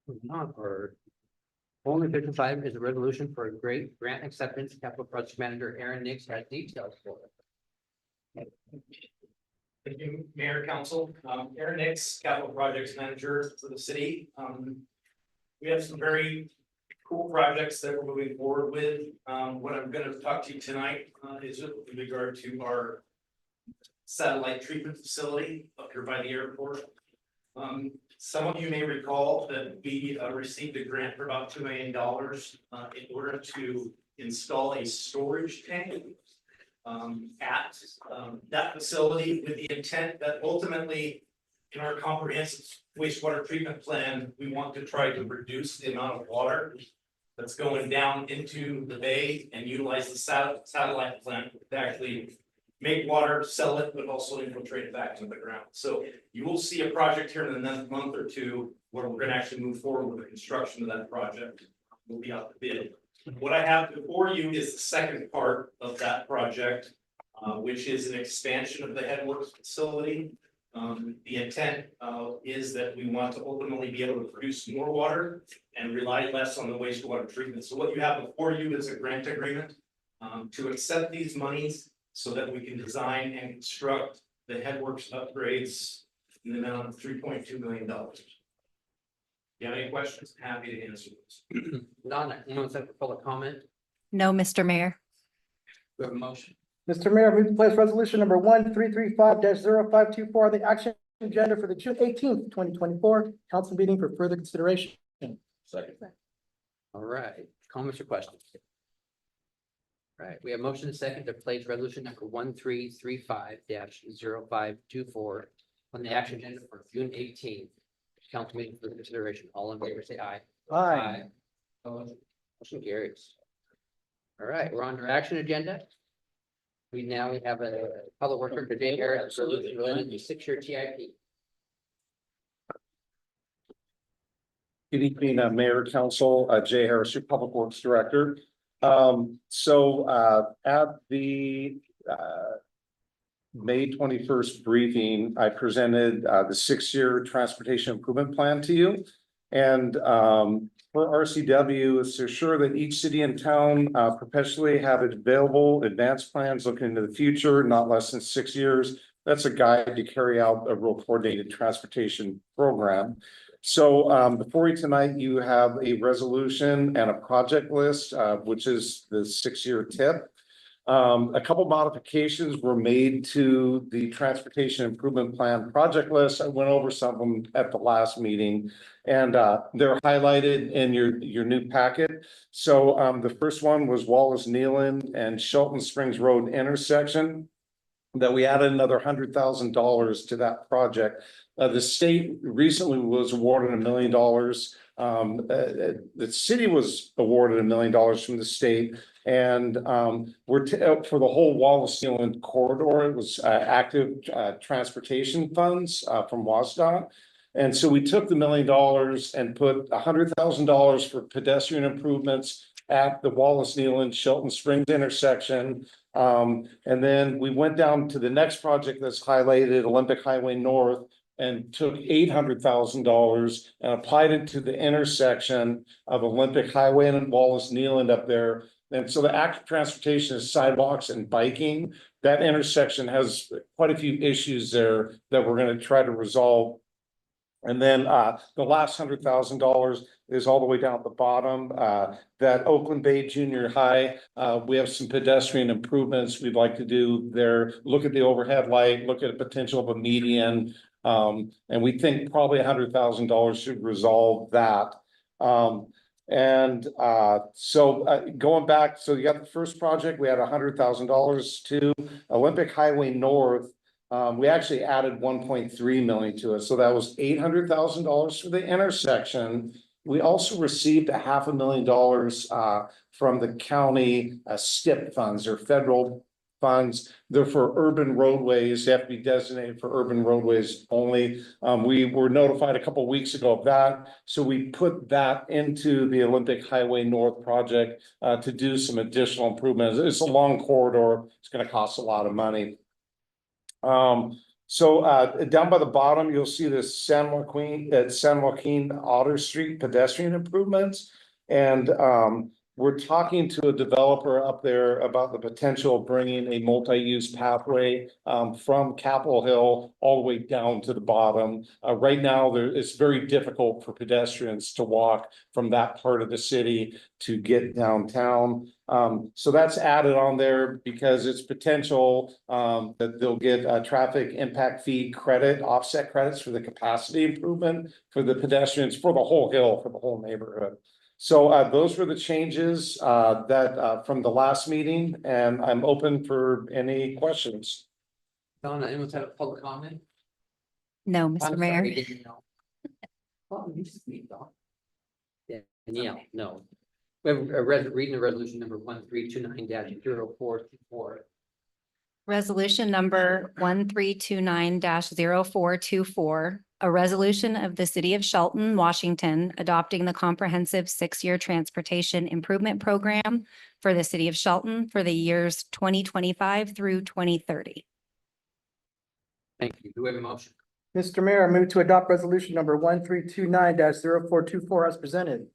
Moving on, our only business item is a resolution for a great grant acceptance. Capital Project Manager Aaron Nix has details for it. Thank you, Mayor, Council. Aaron Nix, Capital Projects Manager for the city. We have some very cool projects that we're moving forward with. What I'm going to talk to you tonight is with regard to our satellite treatment facility up here by the airport. Some of you may recall that we received a grant for about $2 million in order to install a storage tank at that facility, with the intent that ultimately in our comprehensive wastewater treatment plan, we want to try to reduce the amount of water that's going down into the bay and utilize the satellite plant to actually make water, sell it, but also infiltrate it back into the ground. So you will see a project here in the next month or two where we're going to actually move forward with the construction of that project. We'll be out to bid. What I have before you is the second part of that project, which is an expansion of the headworks facility. The intent is that we want to ultimately be able to produce more water and rely less on the wastewater treatment. So what you have before you is a grant agreement to accept these monies so that we can design and construct the headworks upgrades in the amount of $3.2 million. If you have any questions, happy to answer those. Donna, anyone set for public comment? No, Mr. Mayor. We have a motion. Mr. Mayor, move to place resolution number 1335-0524 on the action agenda for the June 18th, 2024 council meeting for further consideration. Second. All right, comments or questions? All right, we have motion and second to place resolution number 1335-0524 on the action agenda for June 18th. Council meeting for consideration. All in favor, say aye. Aye. Opposed? Motion carries. All right, we're on to our action agenda. We now have a public worker today, Eric, solution related to 6-year TIP. Good evening, Mayor, Council, Jay Harris, your Public Works Director. At the May 21st briefing, I presented the 6-year transportation improvement plan to you. And for RCW is to ensure that each city and town perpetually have available advanced plans looking into the future, not less than 6 years. That's a guide to carry out a real coordinated transportation program. So before you tonight, you have a resolution and a project list, which is the 6-year TIP. A couple modifications were made to the transportation improvement plan project list. I went over some of them at the last meeting, and they're highlighted in your new packet. So the first one was Wallace Nealon and Shelton Springs Road intersection, that we added another $100,000 to that project. The state recently was awarded $1 million. The city was awarded $1 million from the state, and we're for the whole Wallace Nealon corridor. It was active transportation funds from WSDOT. And so we took the $1 million and put $100,000 for pedestrian improvements at the Wallace Nealon Shelton Springs intersection. And then we went down to the next project that's highlighted, Olympic Highway North, and took $800,000 and applied it to the intersection of Olympic Highway and Wallace Nealand up there. And so the active transportation is sidewalks and biking. That intersection has quite a few issues there that we're gonna try to resolve. And then the last $100,000 is all the way down at the bottom. That Oakland Bay Junior High, we have some pedestrian improvements we'd like to do there. Look at the overhead light, look at the potential of a median. And we think probably $100,000 should resolve that. Going back, so you got the first project, we had $100,000 to Olympic Highway North. We actually added 1.3 million to it, so that was $800,000 for the intersection. We also received $500,000 from the county STIP funds or federal funds. They're for urban roadways. They have to be designated for urban roadways only. We were notified a couple of weeks ago of that, so we put that into the Olympic Highway North project to do some additional improvements. It's a long corridor. It's going to cost a lot of money. Down by the bottom, you'll see this San Joaquin Otter Street pedestrian improvements. And we're talking to a developer up there about the potential of bringing a multi-use pathway from Capitol Hill all the way down to the bottom. Right now, it's very difficult for pedestrians to walk from that part of the city to get downtown. So that's added on there because it's potential that they'll get a traffic impact fee credit, offset credits for the capacity improvement for the pedestrians for the whole hill, for the whole neighborhood. So those were the changes that from the last meeting, and I'm open for any questions. Donna, anyone have a public comment? No, I'm Mr. sorry, Mayor. didn't know. Well, you speak, Dawn. Yeah, Danielle, no. We have reading the resolution number 1329-0424. Resolution number 1329-0424, a resolution of the City of Shelton, Washington, adopting the comprehensive 6-year transportation improvement program for the City of Shelton for the years 2025 through 2030. Thank you. Do we have a motion? Mr. Mayor, I move to adopt resolution number 1329-0424 as presented.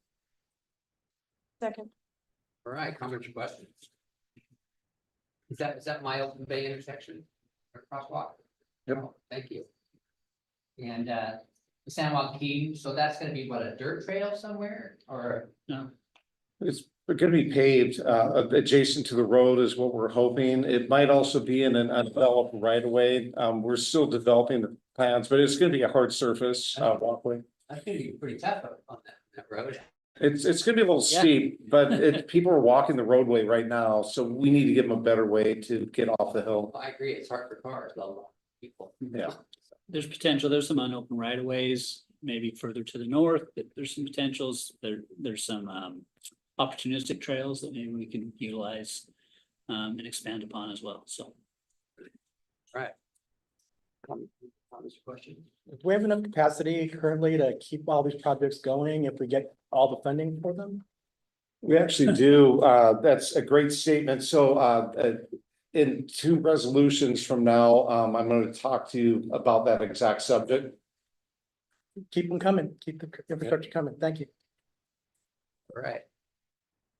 Second. All right, comments or questions? Is that my Open Bay intersection or crosswalk? Yep. Oh, thank you. And San Joaquin, so that's gonna be what, a dirt trail somewhere or? No. It's gonna be paved adjacent to the road is what we're hoping. It might also be in an undeveloped right of way. We're still developing the plans, but it's gonna be a hard surface walkway. That's gonna be pretty tough on that road. It's gonna be a little steep, but people are walking the roadway right now, so we need to give them a better way to get off the hill. I agree, it's hard for cars, let alone people. Yeah. There's potential, there's some unopened right of ways, maybe further to the north, but there's some potentials, there's some opportunistic trails that maybe we can utilize and expand upon as well, so. Right. Comments or questions? Do we have enough capacity currently to keep all these projects going if we get all the funding for them? We actually do. That's a great statement. So in 2 resolutions from now, I'm going to talk to you about that exact subject. Keep them coming. Keep the infrastructure coming. Thank you. All right.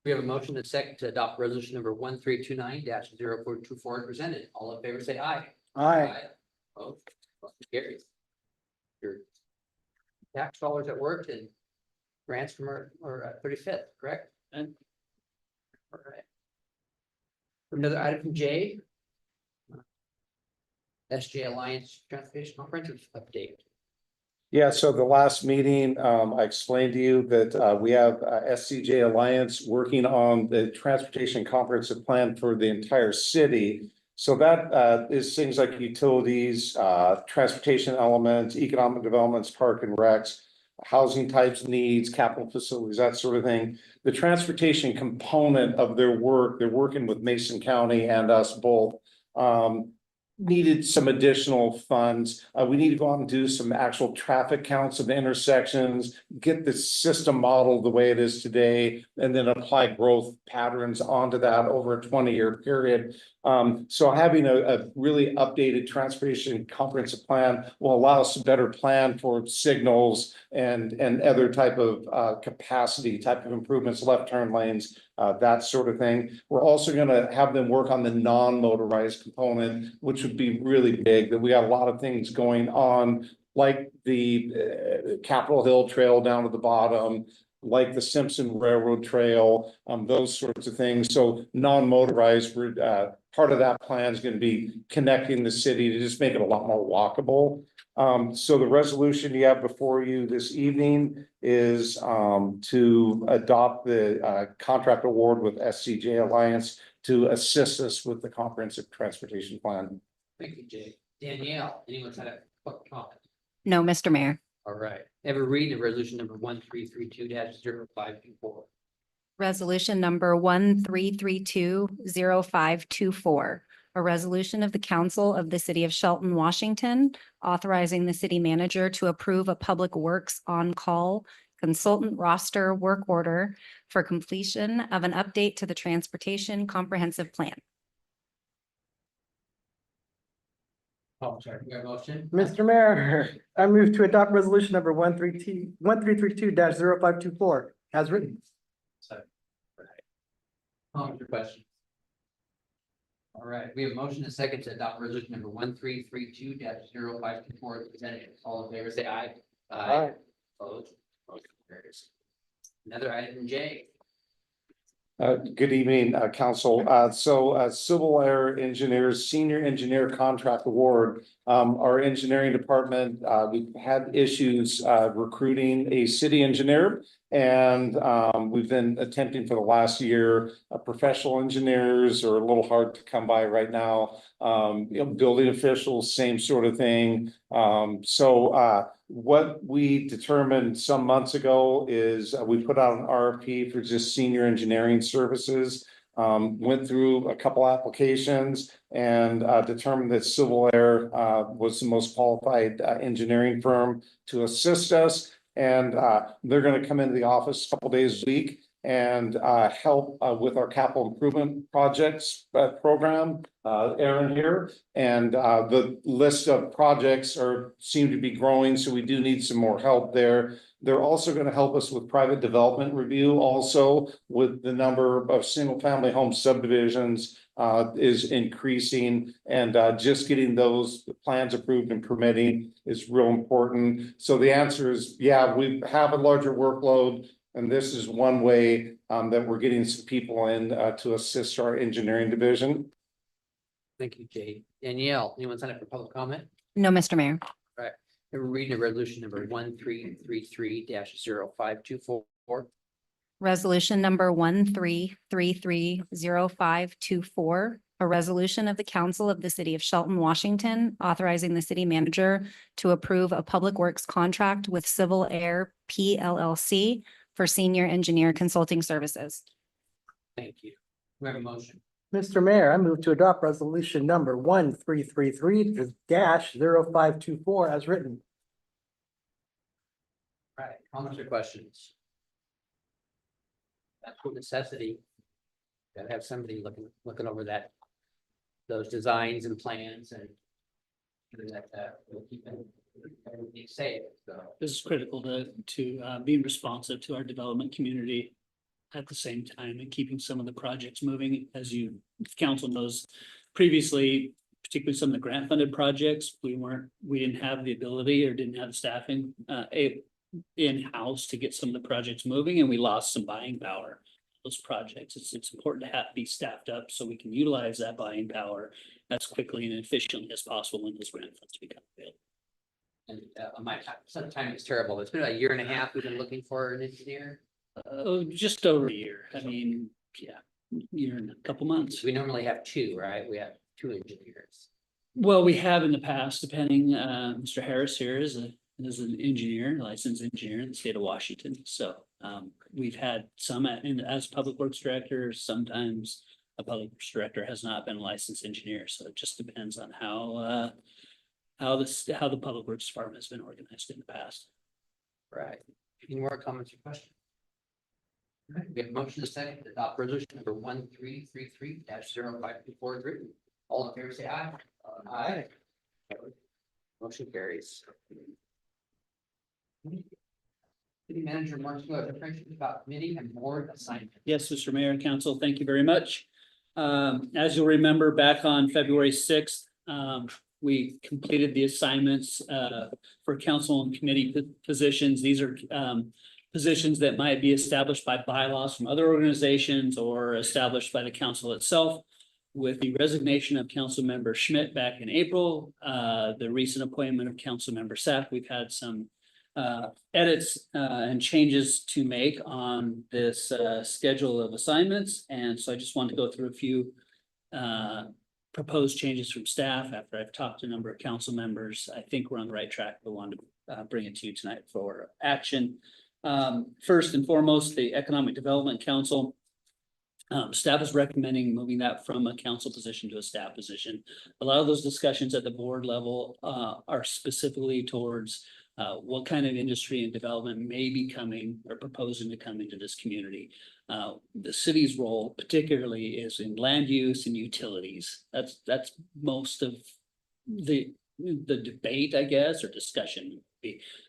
We have a motion and second to adopt resolution number 1329-0424 presented. All in favor, say aye. Aye. Opposed? Motion carries. Your tax dollars at work and grants from our 35th, correct? And all right. Another item from Jay. SJ Alliance Transportation Conference update. Yeah, so the last meeting, I explained to you that we have SCJ Alliance working on the transportation comprehensive plan for the entire city. So that is things like utilities, transportation elements, economic developments, park and recs, housing types, needs, capital facilities, that sort of thing. The transportation component of their work, they're working with Mason County and us both. needed some additional funds. We need to go out and do some actual traffic counts of the intersections, get the system modeled the way it is today, and then apply growth patterns onto that over a 20-year period. So having a really updated transportation comprehensive plan will allow us to better plan for signals and other type of capacity type of improvements, left turn lanes, that sort of thing. We're also going to have them work on the non-motorized component, which would be really big, that we got a lot of things going on, like the Capitol Hill Trail down to the bottom, like the Simpson Railroad Trail, those sorts of things. So non-motorized, part of that plan is going to be connecting the city to just make it a lot more walkable. So the resolution you have before you this evening is to adopt the contract award with SCJ Alliance to assist us with the comprehensive transportation plan. Thank you, Jay. Danielle, anyone had a quick comment? No, Mr. Mayor. All right, ever read the resolution number 1332-0524? Resolution number 1332-0524. A resolution of the Council of the City of Shelton, Washington, authorizing the city manager to approve a public works on-call consultant roster work order for completion of an update to the Transportation Comprehensive Plan. Oh, sorry, you got a motion? Mr. Mayor, I move to adopt resolution number 1332-0524 as written. Sorry. Comments or questions? All right, we have a motion and a second to adopt resolution number 1332-0524 as presented. All in favor, say aye. Aye. Opposed? Motion carries. Another item, J. Good evening, council. Civil Air Engineers Senior Engineer Contract Award. Our engineering department, we've had issues recruiting a city engineer. And we've been attempting for the last year. Professional engineers are a little hard to come by right now. Building officials, same sort of thing. What we determined some months ago is we put out an RFP for just senior engineering services. Went through a couple applications and determined that Civil Air was the most qualified engineering firm to assist us. And they're going to come into the office a couple days a week and help with our capital improvement projects program. Aaron here, and the list of projects seem to be growing, so we do need some more help there. They're also going to help us with private development review, also with the number of single family home subdivisions is increasing, and just getting those plans approved and permitting is real important. So the answer is, yeah, we have a larger workload, and this is one way that we're getting some people in to assist our engineering division. Thank you, Jay. Danielle, anyone sign up for public comment? No, Mr. Mayor. All right, we're reading a resolution number 1333-0524. Resolution number 1333-0524. A resolution of the Council of the City of Shelton, Washington, authorizing the city manager to approve a public works contract with Civil Air PLLC for senior engineer consulting services. Thank you. We have a motion. Mr. Mayor, I move to adopt resolution number 1333-0524 as written. All right, comments or questions? That's a necessity. Gotta have somebody looking over those designs and plans and we'll keep everything safe. So This is critical to being responsive to our development community at the same time and keeping some of the projects moving. As you council knows, previously, particularly some of the grant funded projects, we didn't have the ability or didn't have the staffing in-house to get some of the projects moving, and we lost some buying power. Those projects, it's important to be staffed up so we can utilize that buying power as quickly and efficiently as possible when those grant funds become available. and sometimes it's terrible. It's been a year and a half we've been looking for an engineer. Just over a year. I mean, yeah, year and a couple months. We normally have two, right? We have two engineers. Well, we have in the past, depending, Mr. Harris here is an engineer, licensed engineer in the state of Washington. So we've had some as public works director, sometimes a public works director has not been a licensed engineer, so it just depends on how the public works department has been organized in the past. Right. Any more comments or questions? All right, we have a motion to second to adopt resolution number 1333-0524 is written. All in favor, say aye. Aye. Motion carries. City manager Mark, you have information about committee and board assignment. Yes, Mr. Mayor and Council, thank you very much. As you'll remember, back on February 6th, we completed the assignments for council and committee positions. These are positions that might be established by bylaws from other organizations or established by the council itself. With the resignation of Council Member Schmidt back in April, the recent appointment of Council Member Sapp, we've had some edits and changes to make on this schedule of assignments. And so I just want to go through a few proposed changes from staff after I've talked to a number of council members. I think we're on the right track. We wanted to bring it to you tonight for action. First and foremost, the Economic Development Council. Staff is recommending moving that from a council position to a staff position. A lot of those discussions at the board level are specifically towards what kind of industry and development may be coming or proposing to come into this community. The city's role particularly is in land use and utilities. That's most of the debate, I guess, or discussion.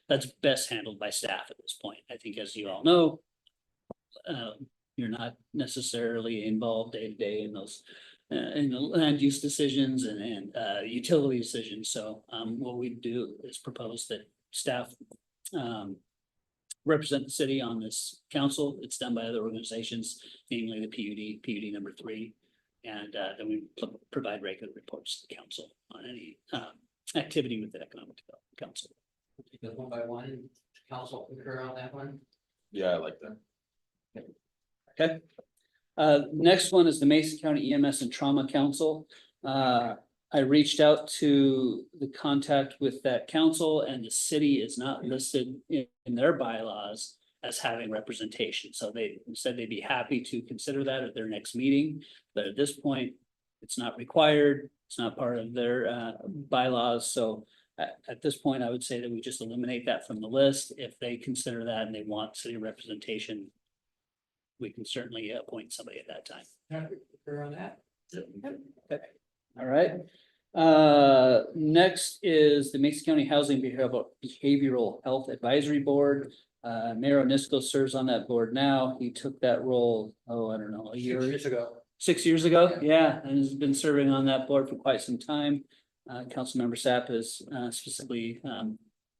That's best handled by staff at this point. I think, as you all know, you're not necessarily involved day to day in those in the land use decisions and utility decisions. So what we do is propose that staff represent the city on this council. It's done by other organizations, namely the PUD number 3. And then we provide regular reports to the council on any activity with the Economic Development Council. Go one by one. Council concur on that one. Yeah, I like that. Okay. Next one is the Mason County EMS and Trauma Council. I reached out to the contact with that council, and the city is not listed in their bylaws as having representation. So they said they'd be happy to consider that at their next meeting, but at this point, it's not required. It's not part of their bylaws. So at this point, I would say that we just eliminate that from the list. If they consider that and they want city representation, we can certainly appoint somebody at that time. Concur on that. Okay. All right. Next is the Mason County Housing Behavioral Health Advisory Board. Mayor Onisco serves on that board now. He took that role, I don't know, 6 years ago. 6 years ago, yeah, and has been serving on that board for quite some time. Councilmember Sapp has specifically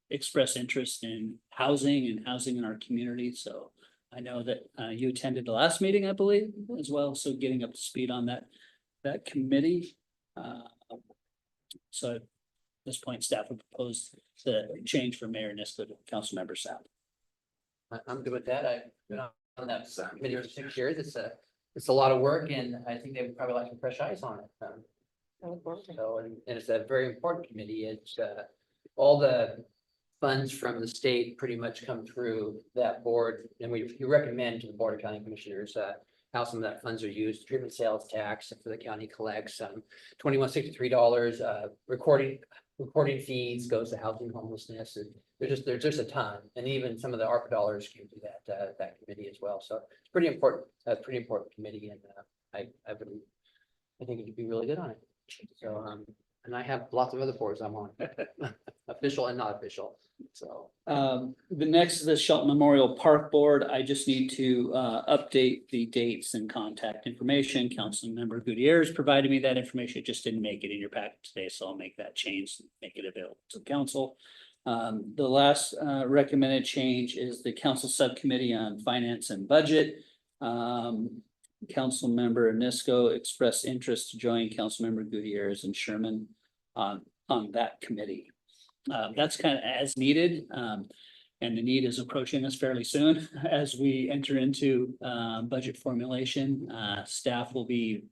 expressed interest in housing in our community. So I know that you attended the last meeting, I believe, as well. So getting up to speed on that committee. So at this point, staff would propose the change from Mayor Nisko to Councilmember Sapp. I'm good with that. I've been on that committee for 6 years. It's a lot of work, and I think they would probably like some fresh eyes on it. So, and it's a very important committee. It's all the funds from the state pretty much come through that board, and we recommend to the Board of County Commissioners how some of that funds are used. Treatment sales tax for the county collects $2163. Recording fees goes to housing homelessness. And there's just a ton, and even some of the ARPA dollars came to that committee as well. So it's pretty important. Pretty important committee, and I think it could be really good on it. So and I have lots of other boards I'm on, official and not official. So the next is the Shelton Memorial Park Board. I just need to update the dates and contact information. Councilmember Gutierrez provided me that information. It just didn't make it in your packet today, so I'll make that change, make it available to the council. The last recommended change is the council subcommittee on finance and budget. Councilmember Onisco expressed interest to join Councilmember Gutierrez and Sherman on that committee. That's kind of as needed, and the need is approaching us fairly soon as we enter into budget formulation. Staff will be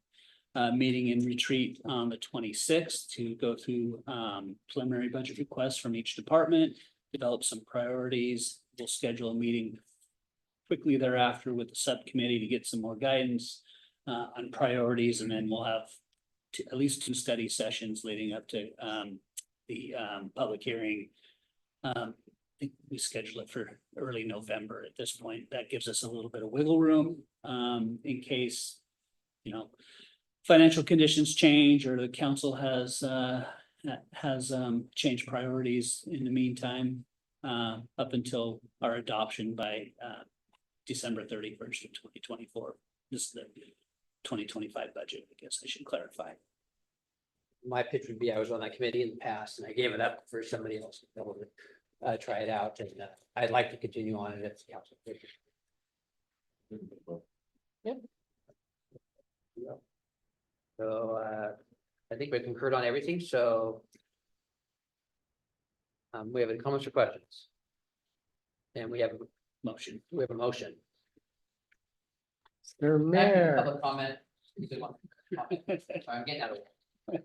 meeting in retreat on the 26th to go through preliminary budget requests from each department, develop some priorities. We'll schedule a meeting quickly thereafter with the subcommittee to get some more guidance on priorities, and then we'll have at least 2 study sessions leading up to, the, public hearing. I think we schedule it for early November at this point. That gives us a little bit of wiggle room, in case, you know, financial conditions change or the council has changed priorities in the meantime, up until our adoption by, December 31st of 2024. This is the 2025 budget, I guess I should clarify. My pitch would be, I was on that committee in the past and I gave it up for somebody else to be able to try it out, and I'd like to continue on it if the council. Yep. So I think we concurred on everything, so we have any comments or questions? And we have a motion. We have a motion. Mr. Actually, Mayor. public comment. I'm getting out of order.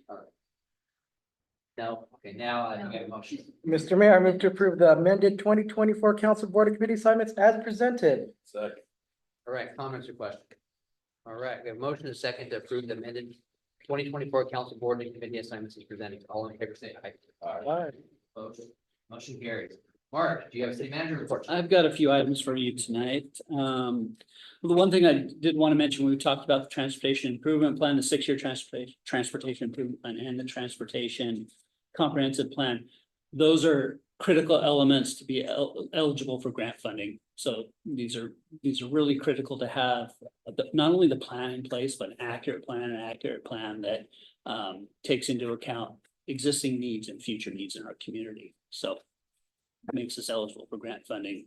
All right. No, okay, now we have a motion. Mr. Mayor, I move to approve the amended 2024 Council Board of Committee assignments as presented. Second. All right, comments or questions? All right, we have a motion and a second to approve the amended 2024 Council Board and Committee assignments as presented. All in favor, say aye. Aye. Motion carries. Mark, do you have a city manager report? I've got a few items for you tonight. The one thing I did want to mention, we talked about the transportation improvement plan, the 6-year transportation improvement plan, and the transportation comprehensive plan. Those are critical elements to be eligible for grant funding. So these are really critical to have not only the plan in place, but an accurate plan that takes into account existing needs and future needs in our community. So it makes us eligible for grant funding.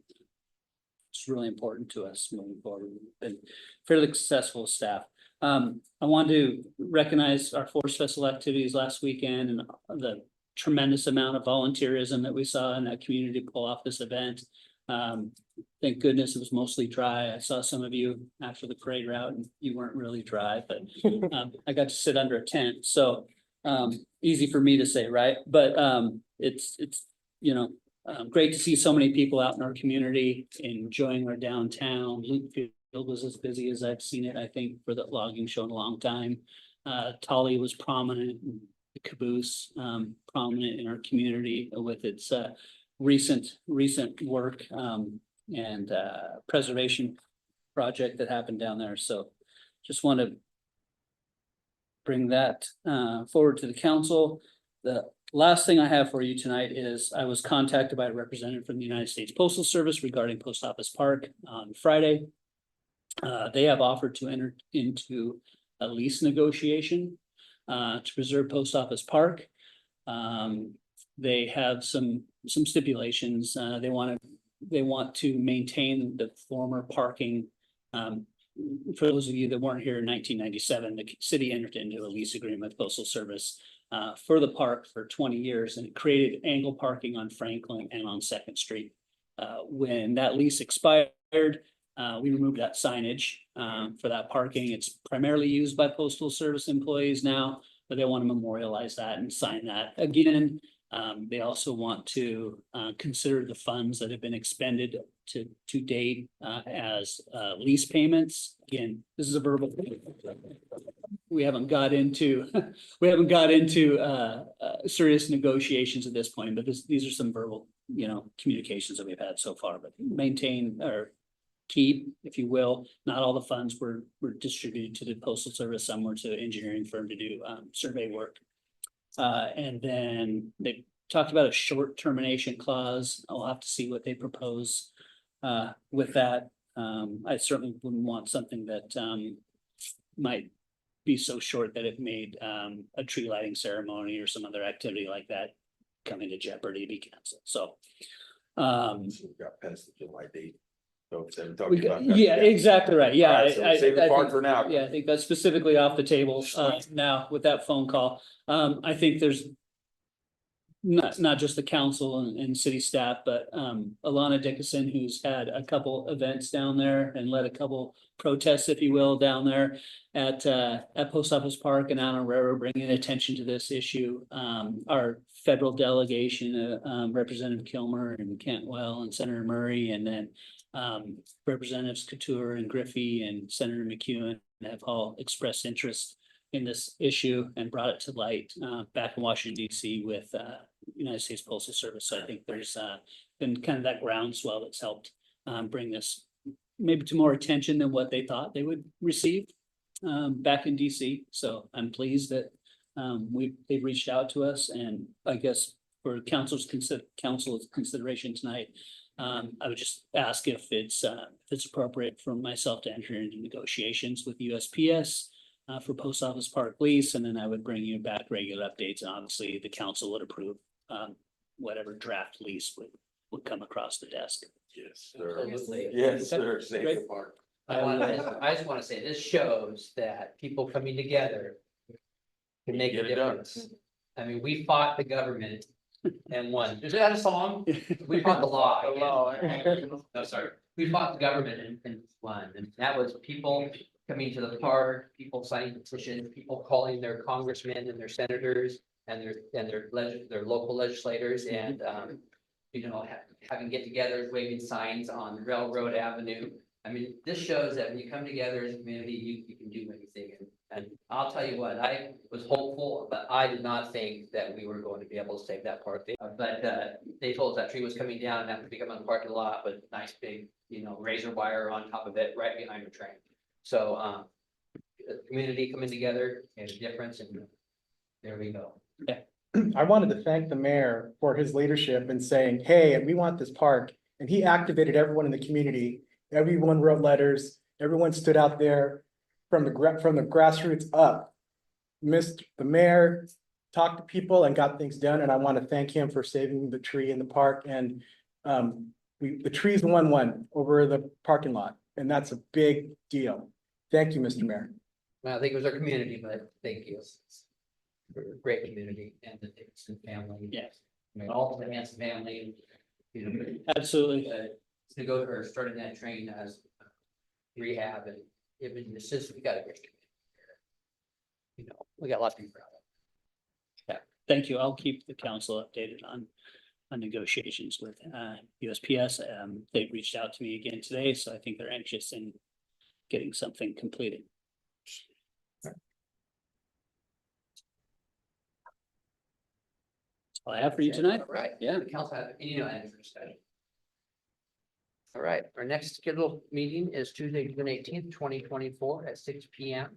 It's really important to us moving forward. We've been fairly successful staff. I want to recognize our Forest Festival activities last weekend and the tremendous amount of volunteerism that we saw in that community to pull off this event. Thank goodness it was mostly dry. I saw some of you after the parade route and you weren't really dry, but I got to sit under a tent. So easy for me to say, right? But it's great to see so many people out in our community enjoying our downtown. Loopfield was as busy as I've seen it, I think, for the logging show in a long time. Tolly was prominent, the caboose prominent in our community with its recent work and preservation project that happened down there. So just want to bring that forward to the council. The last thing I have for you tonight is I was contacted by a representative from the United States Postal Service regarding Post Office Park on Friday. They have offered to enter into a lease negotiation to preserve Post Office Park. They have some stipulations. They want to maintain the former parking. For those of you that weren't here in 1997, the city entered into a lease agreement with Postal Service for the park for 20 years, and it created angle parking on Franklin and on 2nd Street. When that lease expired, we removed that signage for that parking. It's primarily used by Postal Service employees now, but they want to memorialize that and sign that again. They also want to consider the funds that have been expended to date as lease payments. Again, this is a verbal. We haven't got into serious negotiations at this point, but these are some verbal, communications that we've had so far. But maintain or keep, if you will, not all the funds were distributed to the Postal Service. Some were to an engineering firm to do survey work. And then they talked about a short termination clause. I'll have to see what they propose with that. I certainly wouldn't want something that might be so short that it made a tree lighting ceremony or some other activity like that come into jeopardy, be canceled. So We've got past the July date. So yeah, exactly right. Yeah, All right, so save the part for now. Yeah, I think that's specifically off the table now with that phone call. I think there's not just the council and city staff, but Alana Dickinson, who's had a couple events down there and led a couple protests, if you will, down there at Post Office Park and out on Railroad, bringing attention to this issue. Our federal delegation, Representative Kilmer and Cantwell and Senator Murray, and then Representatives Couture and Griffey and Senator McEwen have all expressed interest in this issue and brought it to light back in Washington DC with United States Postal Service. So I think there's been kind of that groundswell that's helped bring this maybe to more attention than what they thought they would receive back in DC. So I'm pleased that they've reached out to us, and I guess for council's consideration tonight, I would just ask if it's appropriate for myself to enter into negotiations with USPS for post office park lease, and then I would bring you back regular updates, and obviously the council would approve whatever draft lease would come across the desk. Yes, sir. Absolutely. Yes, sir. Great. Save the park. I just wanna say, this shows that people coming together can make a Get it done. difference. I mean, we fought the government and won. Is that a song? We fought the law. The law. No, sorry. We fought the government and won, and that was people coming to the park, people signing petitions, people calling their congressmen and their senators and their local legislators, and having get-togethers, waving signs on Railroad Avenue. I mean, this shows that when you come together as a community, you can do anything. And I'll tell you what, I was hopeful, but I did not think that we were going to be able to save that park. But they told us that tree was coming down and that would become on the parking lot with nice big, razor wire on top of it, right behind the train. So, the community coming together made a difference, and there we go. I wanted to thank the mayor for his leadership in saying, hey, we want this park. And he activated everyone in the community. Everyone wrote letters. Everyone stood out there from the grassroots up. The mayor talked to people and got things done. And I want to thank him for saving the tree in the park. And the trees won over the parking lot. And that's a big deal. Thank you, Mr. Mayor. Well, I think it was our community, but thank you. We're a great community, and the Dixon family. Yes. I mean, all the Hanson family. Absolutely. To go to her, starting that train as rehab, and even it's just, we got a great community. We got lots of people. Thank you. I'll keep the council updated on negotiations with USPS. They've reached out to me again today, so I think they're anxious in getting something completed. That's all I have for you tonight. All right. Yeah. The council have any interest. All right, our next scheduled meeting is Tuesday, June 18th, 2024 at 6 p.m.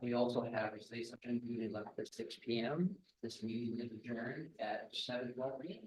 We also have a study session meeting left at 6 p.m. This meeting is adjourned at 7:12 p.m.